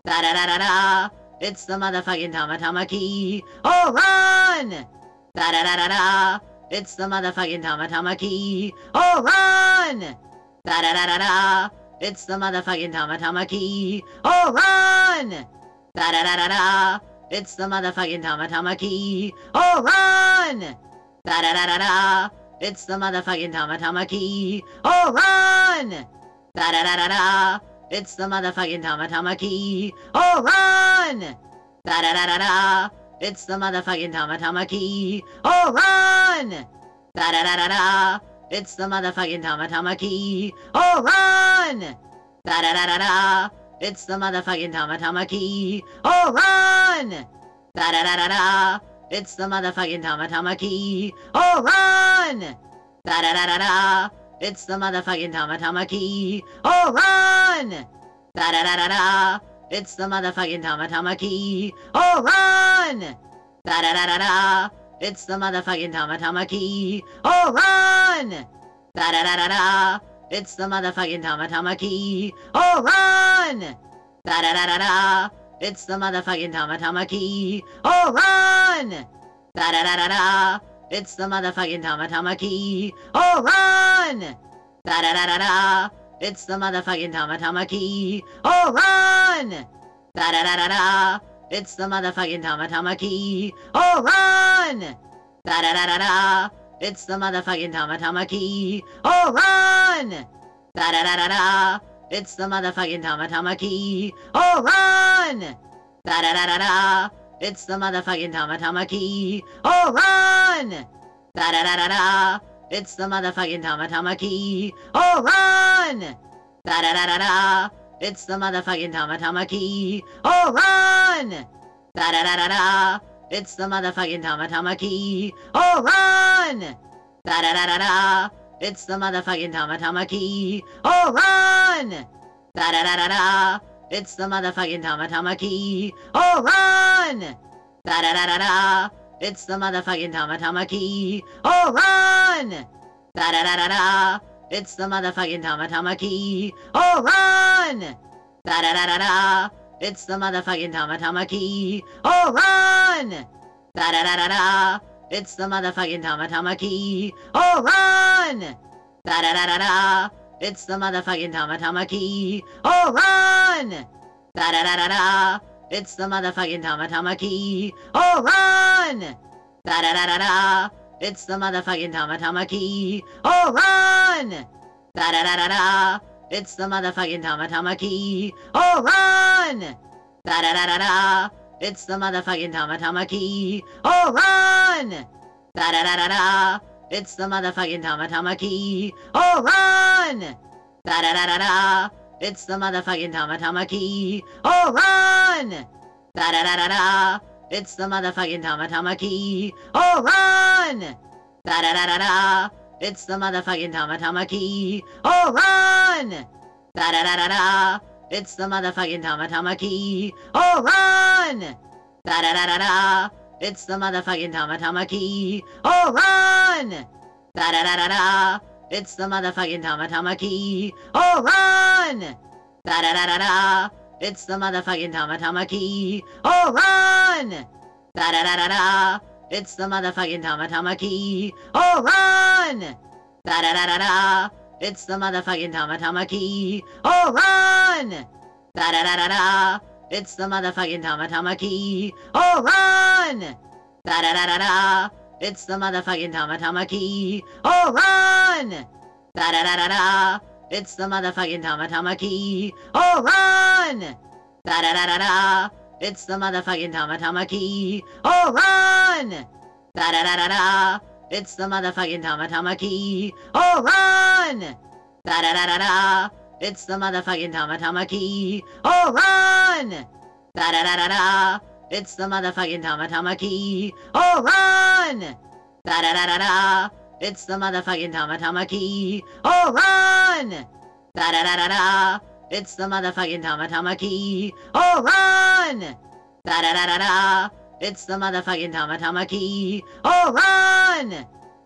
Da-da-da-da-da. It's the motherfucking Tamatama-Key. Oh, run! Da-da-da-da-da. It's the motherfucking Tamatama-Key. Oh, run! Da-da-da-da-da. It's the motherfucking Tamatama-Key. Oh, run! Da-da-da-da-da. It's the motherfucking Tamatama-Key. Oh, run! Da-da-da-da-da. It's the motherfucking Tamatama-Key. Oh, run! Da-da-da-da-da. It's the motherfucking Tamatama-Key. Oh, run! Da-da-da-da-da. It's the motherfucking Tamatama-Key. Oh, run! Da-da-da-da-da. It's the motherfucking Tamatama-Key. Oh, run! Da-da-da-da-da. It's the motherfucking Tamatama-Key. Oh, run! Da-da-da-da-da. It's the motherfucking Tamatama-Key. Oh, run! Da-da-da-da-da. It's the motherfucking Tamatama-Key. Oh, run! Da-da-da-da-da. It's the motherfucking Tamatama-Key. Oh, run! Da-da-da-da-da. It's the motherfucking Tamatama-Key. Oh, run! Da-da-da-da-da. It's the motherfucking Tamatama-Key. Oh, run! Da-da-da-da-da. It's the motherfucking Tamatama-Key. Oh, run! Da-da-da-da-da. It's the motherfucking Tamatama-Key. Oh, run! Da-da-da-da-da. It's the motherfucking Tamatama-Key. Oh, run! Da-da-da-da-da. It's the motherfucking Tamatama-Key. Oh, run! Da-da-da-da-da. It's the motherfucking Tamatama-Key. Oh, run! Da-da-da-da-da. It's the motherfucking Tamatama-Key. Oh, run! Da-da-da-da-da. It's the motherfucking Tamatama-Key. Oh, run! Da-da-da-da-da. It's the motherfucking Tamatama-Key. Oh, run! Da-da-da-da-da. It's the motherfucking Tamatama-Key. Oh, run! Da-da-da-da-da. It's the motherfucking Tamatama-Key. Oh, run! Da-da-da-da-da. It's the motherfucking Tamatama-Key. Oh, run! Da-da-da-da-da. It's the motherfucking Tamatama-Key. Oh, run! Da-da-da-da-da. It's the motherfucking Tamatama-Key. Oh, run! Da-da-da-da-da. It's the motherfucking Tamatama-Key. Oh, run! Da-da-da-da-da. It's the motherfucking Tamatama-Key. Oh, run! Da-da-da-da-da. It's the motherfucking Tamatama-Key. Oh, run! Da-da-da-da-da. It's the motherfucking Tamatama-Key. Oh, run! Da-da-da-da-da. It's the motherfucking Tamatama-Key. Oh, run! Da-da-da-da-da. It's the motherfucking Tamatama-Key. Oh, run! Da-da-da-da-da. It's the motherfucking Tamatama-Key. Oh, run! Da-da-da-da-da. It's the motherfucking Tamatama-Key. Oh, run! Da-da-da-da-da. It's the motherfucking Tamatama-Key. Oh, run! Da-da-da-da-da. It's the motherfucking Tamatama-Key. Oh, run! Da-da-da-da-da. It's the motherfucking Tamatama-Key. Oh, run! Da-da-da-da-da. It's the motherfucking Tamatama-Key. Oh, run! Da-da-da-da-da. It's the motherfucking Tamatama-Key. Oh, run! Da-da-da-da-da. It's the motherfucking Tamatama-Key. Oh, run! Da-da-da-da-da. It's the motherfucking Tamatama-Key. Oh, run! Da-da-da-da-da. It's the motherfucking Tamatama-Key. Oh, run! Da-da-da-da-da. It's the motherfucking Tamatama-Key. Oh, run! Da-da-da-da-da. It's the motherfucking Tamatama-Key. Oh, run! Da-da-da-da-da. It's the motherfucking Tamatama-Key. Oh, run! Da-da-da-da-da. It's the motherfucking Tamatama-Key. Oh, run! Da-da-da-da-da. It's the motherfucking Tamatama-Key. Oh, run! Da-da-da-da-da. It's the motherfucking Tamatama-Key. Oh, run! Da-da-da-da-da. It's the motherfucking Tamatama-Key. Oh, run! Da-da-da-da-da. It's the motherfucking Tamatama-Key. Oh, run! Da-da-da-da-da. It's the motherfucking Tamatama-Key. Oh, run! Da-da-da-da-da. It's the motherfucking Tamatama-Key. Oh, run! Da-da-da-da-da. It's the motherfucking Tamatama-Key. Oh, run! Da-da-da-da-da. It's the motherfucking Tamatama-Key. Oh, run!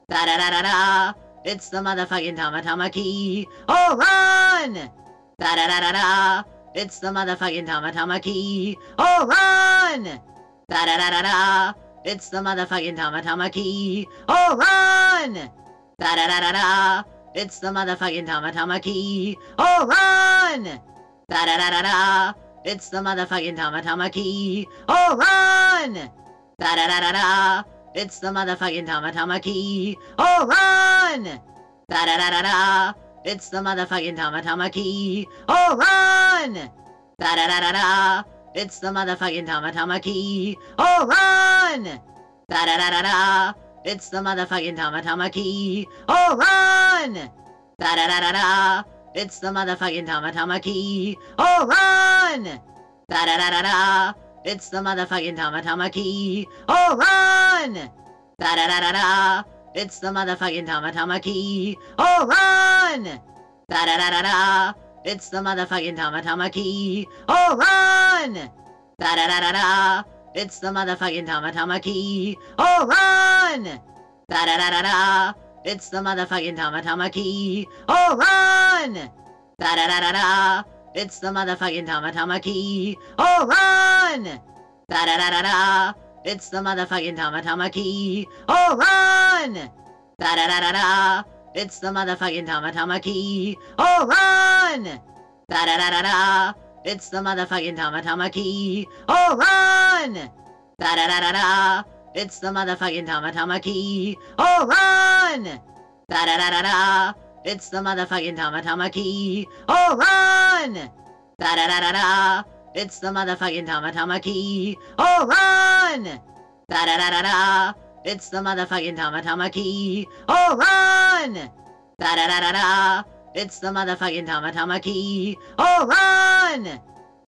Da-da-da-da-da. It's the motherfucking Tamatama-Key. Oh, run! Da-da-da-da-da. It's the motherfucking Tamatama-Key. Oh, run! Da-da-da-da-da. It's the motherfucking Tamatama-Key. Oh, run! Da-da-da-da-da. It's the motherfucking Tamatama-Key. Oh, run! Da-da-da-da-da. It's the motherfucking Tamatama-Key. Oh, run! Da-da-da-da-da. It's the motherfucking Tamatama-Key. Oh, run! Da-da-da-da-da. It's the motherfucking Tamatama-Key. Oh, run! Da-da-da-da-da. It's the motherfucking Tamatama-Key. Oh, run! Da-da-da-da-da. It's the motherfucking Tamatama-Key. Oh, run! Da-da-da-da-da. It's the motherfucking Tamatama-Key. Oh, run! Da-da-da-da-da. It's the motherfucking Tamatama-Key. Oh, run! Da-da-da-da-da. It's the motherfucking Tamatama-Key. Oh, run! Da-da-da-da-da. It's the motherfucking Tamatama-Key. Oh, run! Da-da-da-da-da. It's the motherfucking Tamatama-Key. Oh, run! Da-da-da-da-da. It's the motherfucking Tamatama-Key. Oh, run! Da-da-da-da-da. It's the motherfucking Tamatama-Key. Oh, run! Da-da-da-da-da. It's the motherfucking Tamatama-Key. Oh, run! Da-da-da-da-da. It's the motherfucking Tamatama-Key. Oh, run! Da-da-da-da-da. It's the motherfucking Tamatama-Key. Oh, run! Da-da-da-da-da. It's the motherfucking Tamatama-Key. Oh, run! Da-da-da-da-da. It's the motherfucking Tamatama-Key. Oh, run! Da-da-da-da-da. It's the motherfucking Tamatama-Key. Oh, run! Da-da-da-da-da. It's the motherfucking Tamatama-Key. Oh, run! Da-da-da-da-da. It's the motherfucking Tamatama-Key. Oh, run! Da-da-da-da-da. It's the motherfucking Tamatama-Key. Oh, run!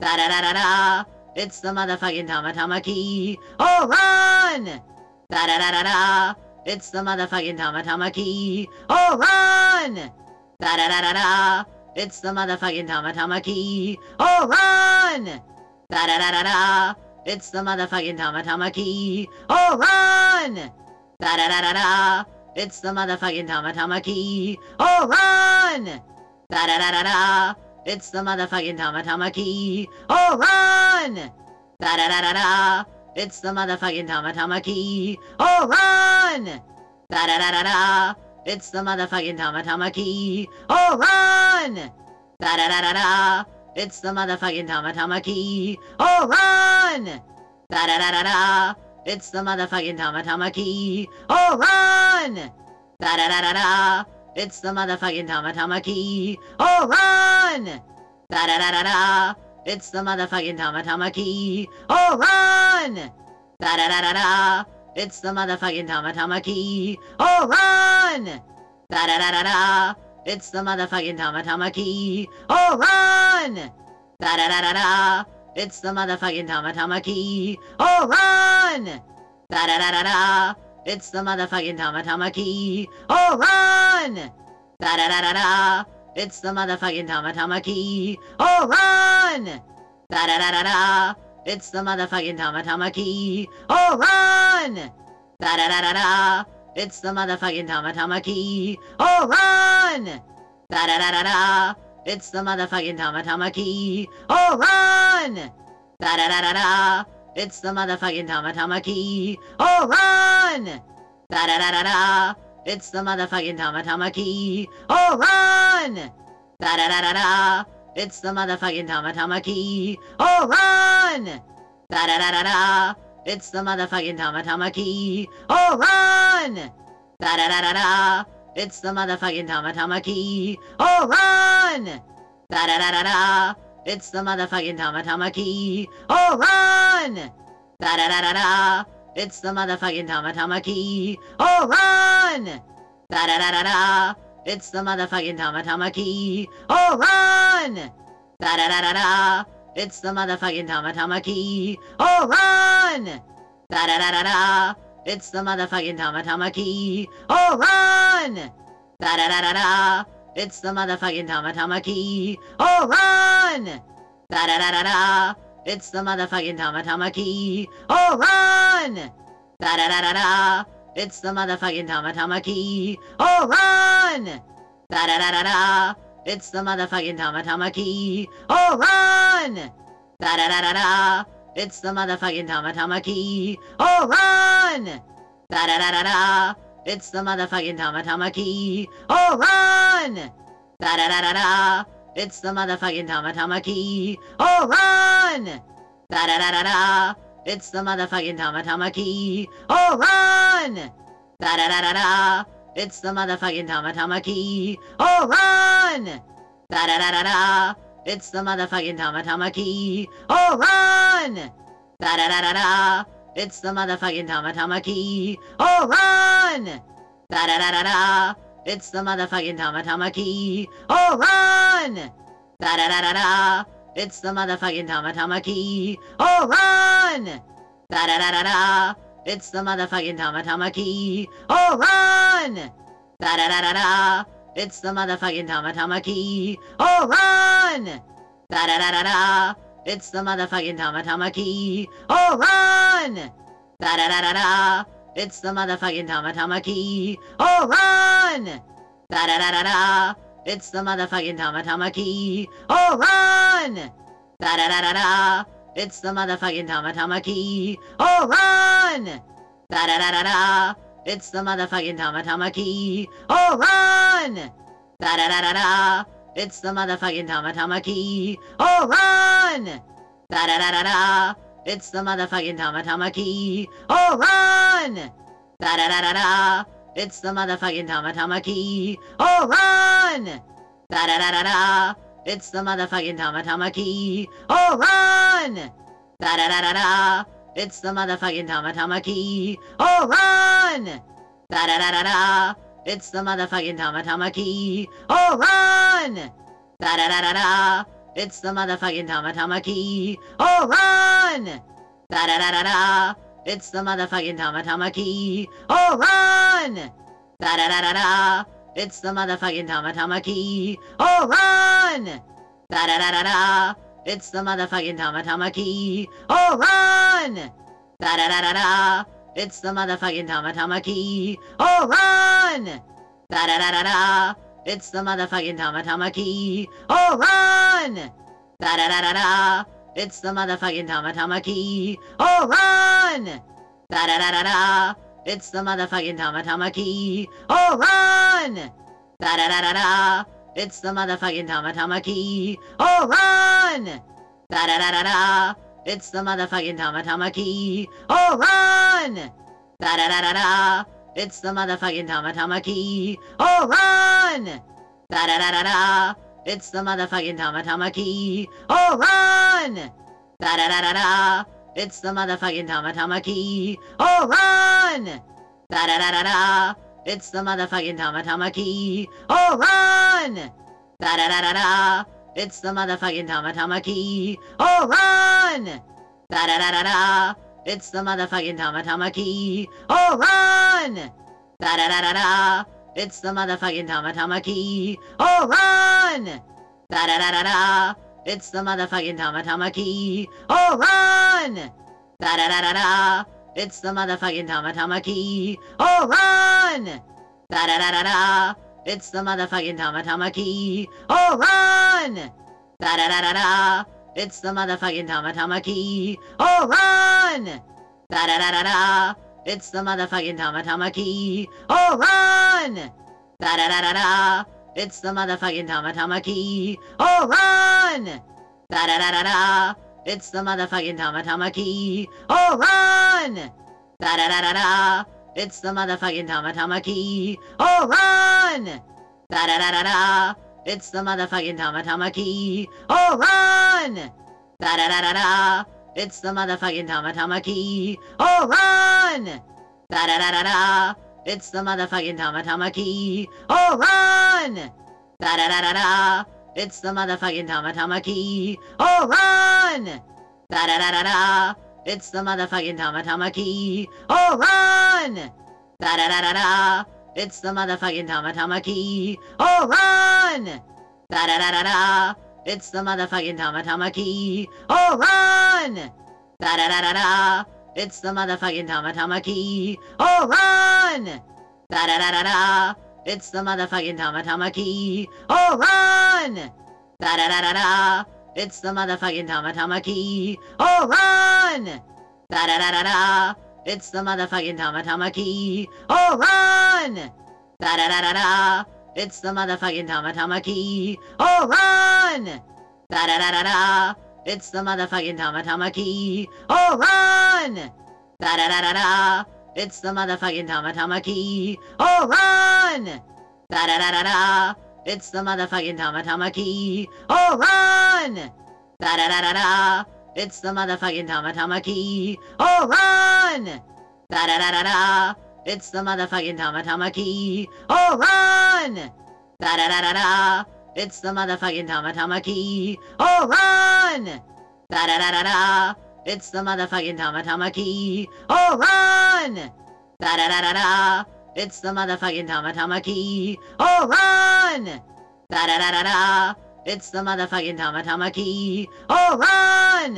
Da-da-da-da-da. It's the motherfucking Tamatama-Key. Oh, run! Da-da-da-da-da. It's the motherfucking Tamatama-Key. Oh, run! Da-da-da-da-da. It's the motherfucking Tamatama-Key. Oh, run! Da-da-da-da-da. It's the motherfucking Tamatama-Key. Oh, run! Da-da-da-da-da. It's the motherfucking Tamatama-Key. Oh, run! Da-da-da-da-da. It's the motherfucking Tamatama-Key. Oh, run! Da-da-da-da-da. It's the motherfucking Tamatama-Key. Oh, run! Da-da-da-da-da. It's the motherfucking Tamatama-Key. Oh, run! Da-da-da-da-da. It's the motherfucking Tamatama-Key. Oh, run! Da-da-da-da-da. It's the motherfucking Tamatama-Key. Oh, run! Da-da-da-da-da. It's the motherfucking Tamatama-Key. Oh, run! Da-da-da-da-da. It's the motherfucking Tamatama-Key. Oh, run! Da-da-da-da-da. It's the motherfucking Tamatama-Key. Oh, run! Da-da-da-da-da. It's the motherfucking Tamatama-Key. Oh, run! Da-da-da-da-da. It's the motherfucking Tamatama-Key. Oh, run! Da-da-da-da-da. It's the motherfucking Tamatama-Key. Oh, run! Da-da-da-da-da. It's the motherfucking Tamatama-Key. Oh, run! Da-da-da-da-da. It's the motherfucking Tamatama-Key. Oh, run! Da-da-da-da-da. It's the motherfucking Tamatama-Key. Oh, run! Da-da-da-da-da. It's the motherfucking Tamatama-Key. Oh, run! Da-da-da-da-da. It's the motherfucking Tamatama-Key. Oh, run! Da-da-da-da-da. It's the motherfucking Tamatama-Key. Oh, run! Da-da-da-da-da. It's the motherfucking Tamatama-Key. Oh, run! Da-da-da-da-da. It's the motherfucking Tamatama-Key. Oh, run! Da-da-da-da-da. It's the motherfucking Tamatama-Key. Oh, run! Da-da-da-da-da. It's the motherfucking Tamatama-Key. Oh, run! Da-da-da-da-da. It's the motherfucking Tamatama-Key. Oh, run! Da-da-da-da-da. It's the motherfucking Tamatama-Key. Oh, run! Da-da-da-da-da. It's the motherfucking Tamatama-Key. Oh, run! Da-da-da-da-da. It's the motherfucking Tamatama-Key. Oh, run! Da-da-da-da-da. It's the motherfucking Tamatama-Key. Oh, run! Da-da-da-da-da. It's the motherfucking Tamatama-Key. Oh, run! Da-da-da-da-da. It's the motherfucking Tamatama-Key. Oh, run! Da-da-da-da-da. It's the motherfucking Tamatama-Key. Oh, run! Da-da-da-da-da. It's the motherfucking Tamatama-Key. Oh, run! Da-da-da-da-da. It's the motherfucking Tamatama-Key. Oh, run! Da-da-da-da-da. It's the motherfucking Tamatama-Key. Oh, run! Da-da-da-da-da. It's the motherfucking Tamatama-Key. Oh, run! Da-da-da-da-da. It's the motherfucking Tamatama-Key. Oh, run! Da-da-da-da-da. It's the motherfucking Tamatama-Key. Oh, run! Da-da-da-da-da. It's the motherfucking Tamatama-Key. Oh, run! Da-da-da-da-da. It's the motherfucking Tamatama-Key. Oh, run! Da-da-da-da-da. It's the motherfucking Tamatama-Key. Oh, run! Da-da-da-da-da. It's the motherfucking Tamatama-Key. Oh, run! Da-da-da-da-da. It's the motherfucking Tamatama-Key. Oh, run! Da-da-da-da-da. It's the motherfucking Tamatama-Key. Oh, run! Da-da-da-da-da. It's the motherfucking Tamatama-Key. Oh, run! Da-da-da-da-da. It's the motherfucking Tamatama-Key. Oh, run! Da-da-da-da-da. It's the motherfucking Tamatama-Key. Oh, run! Da-da-da-da-da. It's the motherfucking Tamatama-Key. Oh, run! Da-da-da-da-da. It's the motherfucking Tamatama-Key. Oh, run! Da-da-da-da-da. It's the motherfucking Tamatama-Key. Oh, run! Da-da-da-da-da. It's the motherfucking Tamatama-Key. Oh, run! Da-da-da-da-da. It's the motherfucking Tamatama-Key. Oh, run! Da-da-da-da-da. It's the motherfucking Tamatama-Key. Oh, run! Da-da-da-da-da. It's the motherfucking Tamatama-Key. Oh, run! Da-da-da-da-da. It's the motherfucking Tamatama-Key. Oh, run! Da-da-da-da-da. It's the motherfucking Tamatama-Key. Oh, run! Da-da-da-da-da. It's the motherfucking Tamatama-Key. Oh, run! Da-da-da-da-da. It's the motherfucking Tamatama-Key. Oh, run! Da-da-da-da-da. It's the motherfucking Tamatama-Key. Oh, run! Da-da-da-da-da. It's the motherfucking Tamatama-Key. Oh, run! Da-da-da-da-da. It's the motherfucking Tamatama-Key. Oh, run! Da-da-da-da-da. It's the motherfucking Tamatama-Key. Oh, run! Da-da-da-da-da. It's the motherfucking Tamatama-Key. Oh, run! Da-da-da-da-da. It's the motherfucking Tamatama-Key. Oh, run! Da-da-da-da-da. It's the motherfucking Tamatama-Key. Oh, run! Da-da-da-da-da. It's the motherfucking Tamatama-Key. Oh, run! Da-da-da-da-da. It's the motherfucking Tamatama-Key. Oh, run! Da-da-da-da-da. It's the motherfucking Tamatama-Key. Oh, run! Da-da-da-da-da. It's the motherfucking Tamatama-Key. Oh, run! Da-da-da-da-da. It's the motherfucking Tamatama-Key. Oh, run! Da-da-da-da-da. It's the motherfucking Tamatama-Key. Oh, run! Da-da-da-da-da. It's the motherfucking Tamatama-Key. Oh, run! Da-da-da-da-da. It's the motherfucking Tamatama-Key. Oh, run! Da-da-da-da-da. It's the motherfucking Tamatama-Key. Oh, run! Da-da-da-da-da. It's the motherfucking Tamatama-Key. Oh, run! Da-da-da-da-da. It's the motherfucking Tamatama-Key. Oh, run! Da-da-da-da-da. It's the motherfucking Tamatama-Key. Oh, run! Da-da-da-da-da. It's the motherfucking Tamatama-Key. Oh, run! Da-da-da-da-da. It's the motherfucking Tamatama-Key. Oh, run! Da-da-da-da-da. It's the motherfucking Tamatama-Key. Oh, run! Da-da-da-da-da. It's the motherfucking Tamatama-Key. Oh, run! Da-da-da-da-da. It's the motherfucking Tamatama-Key. Oh, run! Da-da-da-da-da. It's the motherfucking Tamatama-Key. Oh, run! Da-da-da-da-da. It's the motherfucking Tamatama-Key. Oh, run! Da-da-da-da-da. It's the motherfucking Tamatama-Key. Oh, run! Da-da-da-da-da. It's the motherfucking Tamatama-Key. Oh, run! Da-da-da-da-da. It's the motherfucking Tamatama-Key. Oh, run! Da-da-da-da-da. It's the motherfucking Tamatama-Key. Oh, run! Da-da-da-da-da. It's the motherfucking Tamatama-Key. Oh, run! Da-da-da-da-da. It's the motherfucking Tamatama-Key. Oh, run! Da-da-da-da-da. It's the motherfucking Tamatama-Key. Oh, run! Da-da-da-da-da. It's the motherfucking Tamatama-Key. Oh, run! Da-da-da-da-da. It's the motherfucking Tamatama-Key. Oh, run! Da-da-da-da-da. It's the motherfucking Tamatama-Key. Oh, run! Da-da-da-da-da. It's the motherfucking Tamatama-Key. Oh, run! Da-da-da-da-da. It's the motherfucking Tamatama-Key. Oh, run! Da-da-da-da-da. It's the motherfucking Tamatama-Key. Oh, run! Da-da-da-da-da. It's the motherfucking Tamatama-Key. Oh, run! Da-da-da-da-da. It's the motherfucking Tamatama-Key. Oh, run!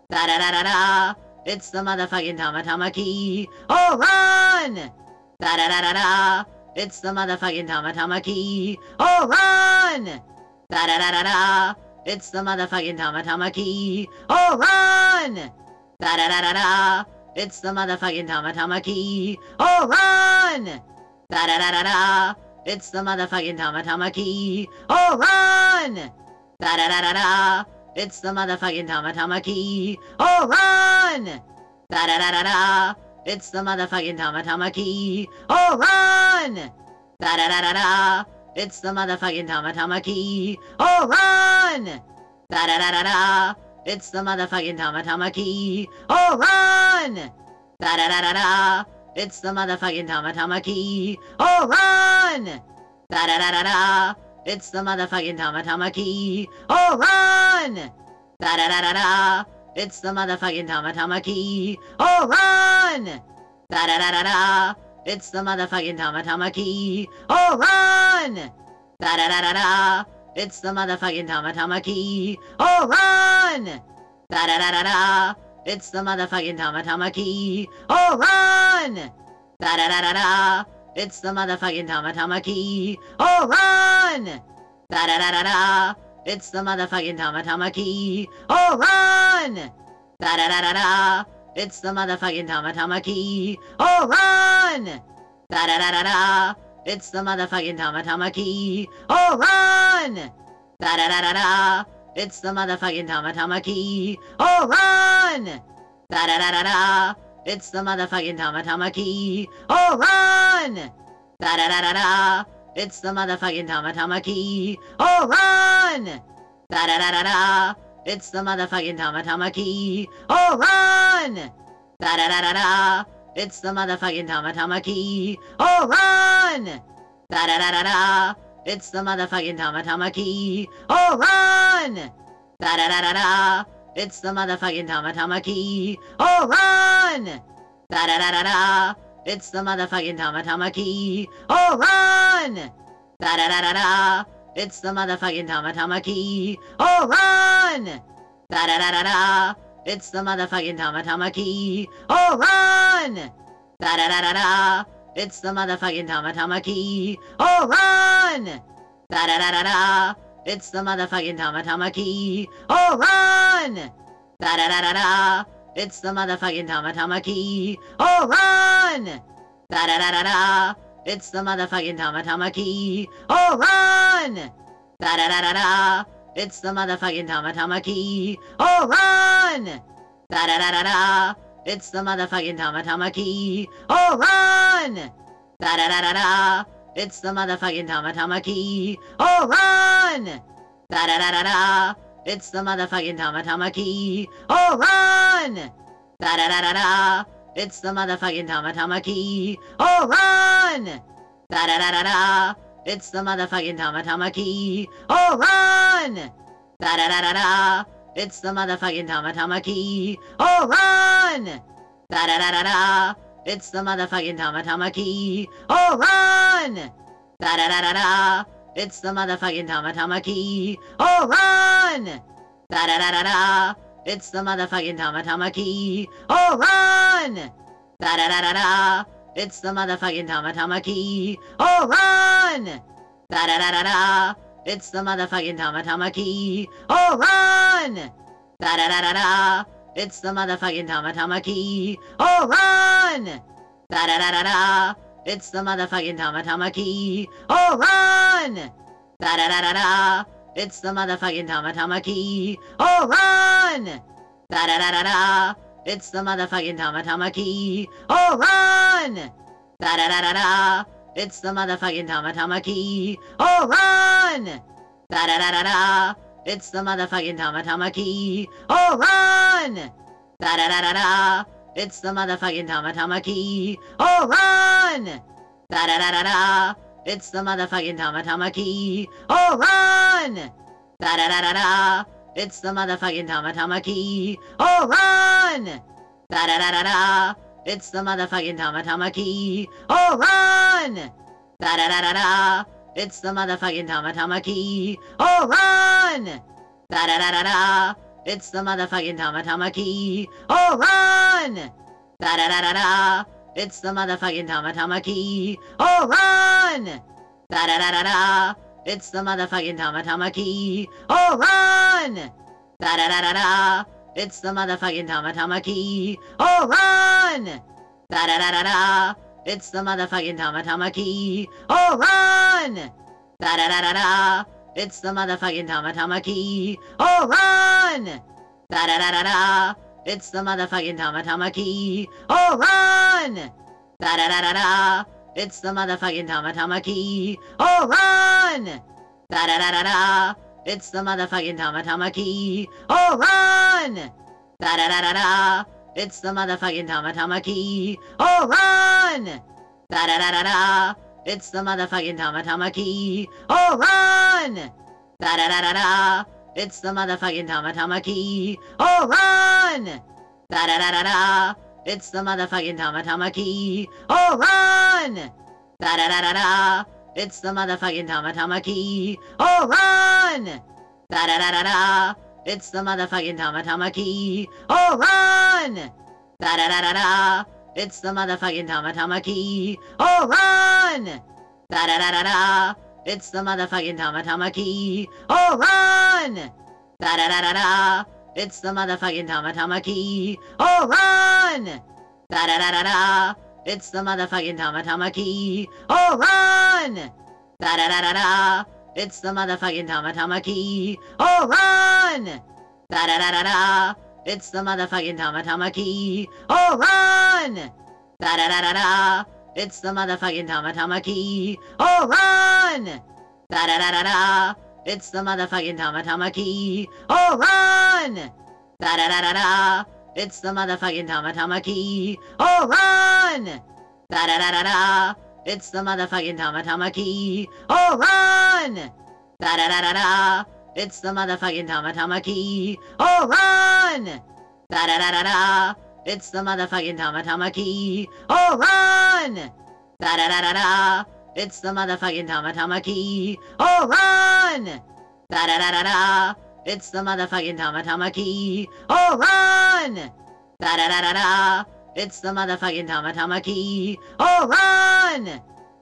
Da-da-da-da-da. It's the motherfucking Tamatama-Key. Oh, run! Da-da-da-da-da. It's the motherfucking Tamatama-Key. Oh, run! Da-da-da-da-da. It's the motherfucking Tamatama-Key. Oh, run! Da-da-da-da-da. It's the motherfucking Tamatama-Key. Oh, run! Da-da-da-da-da. It's the motherfucking Tamatama-Key. Oh, run! Da-da-da-da-da. It's the motherfucking Tamatama-Key. Oh, run! Da-da-da-da-da. It's the motherfucking Tamatama-Key. Oh, run! Da-da-da-da-da. It's the motherfucking Tamatama-Key. Oh, run! Da-da-da-da-da. It's the motherfucking Tamatama-Key. Oh, run! Da-da-da-da-da. It's the motherfucking Tamatama-Key. Oh, run! Da-da-da-da-da. It's the motherfucking Tamatama-Key. Oh, run! Da-da-da-da-da. It's the motherfucking Tamatama-Key. Oh, run! Da-da-da-da-da. It's the motherfucking Tamatama-Key. Oh, run! Da-da-da-da-da. It's the motherfucking Tamatama-Key. Oh, run! Da-da-da-da-da. It's the motherfucking Tamatama-Key. Oh, run! Da-da-da-da-da. It's the motherfucking Tamatama-Key. Oh, run! Da-da-da-da-da. It's the motherfucking Tamatama-Key. Oh, run! Da-da-da-da-da. It's the motherfucking Tamatama-Key. Oh, run! Da-da-da-da-da. It's the motherfucking Tamatama-Key. Oh, run! Da-da-da-da-da. It's the motherfucking Tamatama-Key. Oh, run! Da-da-da-da-da. It's the motherfucking Tamatama-Key. Oh, run! Da-da-da-da-da. It's the motherfucking Tamatama-Key. Oh, run! Da-da-da-da-da. It's the motherfucking Tamatama-Key. Oh, run! Da-da-da-da-da. It's the motherfucking Tamatama-Key. Oh, run! Da-da-da-da-da. It's the motherfucking Tamatama-Key. Oh, run! Da-da-da-da-da. It's the motherfucking Tamatama-Key. Oh, run! Da-da-da-da-da. It's the motherfucking Tamatama-Key. Oh, run! Da-da-da-da-da. It's the motherfucking Tamatama-Key. Oh, run! Da-da-da-da-da. It's the motherfucking Tamatama-Key. Oh, run! Da-da-da-da-da. It's the motherfucking Tamatama-Key. Oh, run! Da-da-da-da-da. It's the motherfucking Tamatama-Key. Oh, run! Da-da-da-da-da. It's the motherfucking Tamatama-Key. Oh, run! Da-da-da-da-da. It's the motherfucking Tamatama-Key. Oh, run! Da-da-da-da-da. It's the motherfucking Tamatama-Key. Oh, run! Da-da-da-da-da. It's the motherfucking Tamatama-Key. Oh, run! Da-da-da-da-da. It's the motherfucking Tamatama-Key. Oh, run! Da-da-da-da-da. It's the motherfucking Tamatama-Key. Oh, run! Da-da-da-da-da. It's the motherfucking Tamatama-Key. Oh, run! Da-da-da-da-da. It's the motherfucking Tamatama-Key. Oh, run! Da-da-da-da-da. It's the motherfucking Tamatama-Key. Oh, run! Da-da-da-da-da. It's the motherfucking Tamatama-Key. Oh, run! Da-da-da-da-da. It's the motherfucking Tamatama-Key. Oh, run! Da-da-da-da-da. It's the motherfucking Tamatama-Key. Oh, run! Da-da-da-da-da. It's the motherfucking Tamatama-Key. Oh, run! Da-da-da-da-da. It's the motherfucking Tamatama-Key. Oh, run! Da-da-da-da-da. It's the motherfucking Tamatama-Key. Oh, run! Da-da-da-da-da. It's the motherfucking Tamatama-Key. Oh, run! Da-da-da-da-da. It's the motherfucking Tamatama-Key. Oh, run! Da-da-da-da-da. It's the motherfucking Tamatama-Key. Oh, run! Da-da-da-da-da. It's the motherfucking Tamatama-Key. Oh, run! Da-da-da-da-da. It's the motherfucking Tamatama-Key. Oh, run! Da-da-da-da-da. It's the motherfucking Tamatama-Key. Oh, run! Da-da-da-da-da. It's the motherfucking Tamatama-Key. Oh, run! Da-da-da-da-da. It's the motherfucking Tamatama-Key. Oh, run! Da-da-da-da-da. It's the motherfucking Tamatama-Key. Oh, run! Da-da-da-da-da. It's the motherfucking Tamatama-Key. Oh, run! Da-da-da-da-da. It's the motherfucking Tamatama-Key. Oh, run! Da-da-da-da-da. It's the motherfucking Tamatama-Key. Oh, run! Da-da-da-da-da. It's the motherfucking Tamatama-Key. Oh, run! Da-da-da-da-da. It's the motherfucking Tamatama-Key. Oh, run! Da-da-da-da-da. It's the motherfucking Tamatama-Key. Oh, run! Da-da-da-da-da. It's the motherfucking Tamatama-Key. Oh, run! Da-da-da-da-da. It's the motherfucking Tamatama-Key. Oh, run! Da-da-da-da-da. It's the motherfucking Tamatama-Key. Oh, run! Da-da-da-da-da. It's the motherfucking Tamatama-Key. Oh, run! Da-da-da-da-da. It's the motherfucking Tamatama-Key. Oh, run! Da-da-da-da-da. It's the motherfucking Tamatama-Key. Oh, run! Da-da-da-da-da. It's the motherfucking Tamatama-Key. Oh, run! Da-da-da-da-da. It's the motherfucking Tamatama-Key. Oh, run! Da-da-da-da-da. It's the motherfucking Tamatama-Key. Oh, run! Da-da-da-da-da. It's the motherfucking Tamatama-Key. Oh, run! Da-da-da-da-da. It's the motherfucking Tamatama-Key. Oh, run! Da-da-da-da-da. It's the motherfucking Tamatama-Key. Oh, run! Da-da-da-da-da. It's the motherfucking Tamatama-Key. Oh, run! Da-da-da-da-da. It's the motherfucking Tamatama-Key. Oh, run! Da-da-da-da-da. It's the motherfucking Tamatama-Key. Oh, run! Da-da-da-da-da. It's the motherfucking Tamatama-Key. Oh, run! Da-da-da-da-da. It's the motherfucking Tamatama-Key. Oh, run! Da-da-da-da-da. It's the motherfucking Tamatama-Key. Oh, run! Da-da-da-da-da. It's the motherfucking Tamatama-Key. Oh, run! Da-da-da-da-da. It's the motherfucking Tamatama-Key. Oh, run! Da-da-da-da-da. It's the motherfucking Tamatama-Key. Oh, run! Da-da-da-da-da. It's the motherfucking Tamatama-Key. Oh, run! Da-da-da-da-da. It's the motherfucking Tamatama-Key. Oh, run! Da-da-da-da-da. It's the motherfucking Tamatama-Key. Oh, run! Da-da-da-da-da. It's the motherfucking Tamatama-Key. Oh, run! Da-da-da-da-da. It's the motherfucking Tamatama-Key. Oh, run!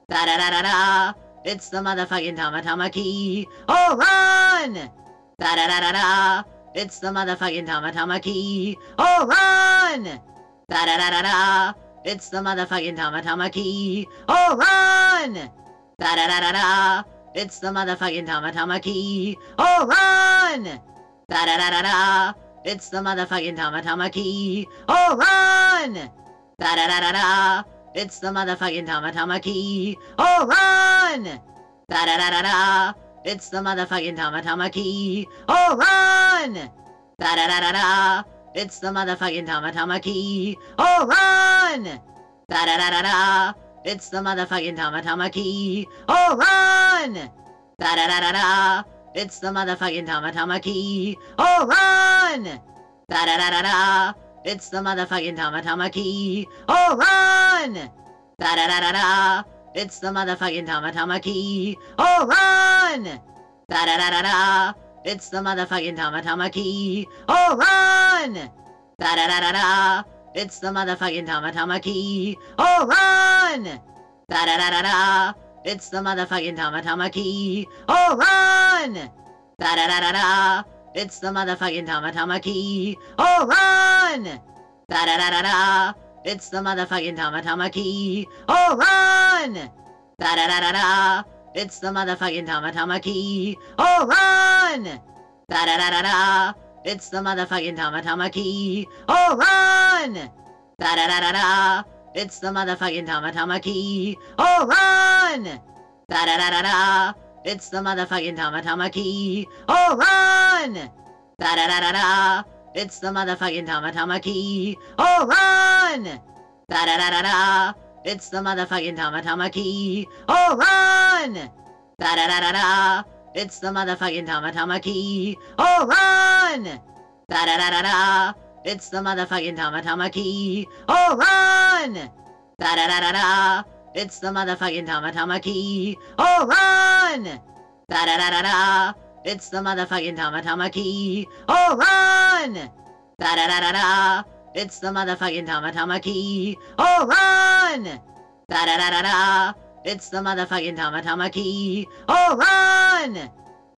Da-da-da-da-da. It's the motherfucking Tamatama-Key. Oh, run! Da-da-da-da-da. It's the motherfucking Tamatama-Key. Oh, run! Da-da-da-da-da. It's the motherfucking Tamatama-Key. Oh, run! Da-da-da-da-da. It's the motherfucking Tamatama-Key. Oh, run! Da-da-da-da-da. It's the motherfucking Tamatama-Key. Oh, run! Da-da-da-da-da. It's the motherfucking Tamatama-Key. Oh, run! Da-da-da-da-da. It's the motherfucking Tamatama-Key. Oh, run! Da-da-da-da-da. It's the motherfucking Tamatama-Key. Oh, run! Da-da-da-da-da. It's the motherfucking Tamatama-Key. Oh, run! Da-da-da-da-da. It's the motherfucking Tamatama-Key. Oh, run! Da-da-da-da-da. It's the motherfucking Tamatama-Key. Oh, run! Da-da-da-da-da. It's the motherfucking Tamatama-Key. Oh, run! Da-da-da-da-da. It's the motherfucking Tamatama-Key. Oh, run! Da-da-da-da-da. It's the motherfucking Tamatama-Key. Oh, run! Da-da-da-da-da. It's the motherfucking Tamatama-Key. Oh, run! Da-da-da-da-da. It's the motherfucking Tamatama-Key. Oh, run! Da-da-da-da-da. It's the motherfucking Tamatama-Key. Oh, run! Da-da-da-da-da! It's the motherfucking Tamatama-Key. Oh, run! Da-da-da-da-da! It's the motherfucking Tamatama-Key. Oh, run! Da-da-da-da-da! It's the motherfucking Tamatama-Key. Oh, run! Da-da-da-da-da! It's the motherfucking Tamatama-Key. Oh, run! Da-da-da-da-da! It's the motherfucking Tamatama-Key. Oh, run! Da-da-da-da-da! It's the motherfucking Tamatama-Key. Oh, run! Da-da-da-da-da! It's the motherfucking Tamatama-Key. Oh, run! Da-da-da-da-da! It's the motherfucking Tamatama-Key. Oh, run! Da-da-da-da-da! It's the motherfucking Tamatama-Key. Oh, run! Da-da-da-da-da! It's the motherfucking Tamatama-Key. Oh, run! Da-da-da-da-da! It's the motherfucking Tamatama-Key. Oh, run!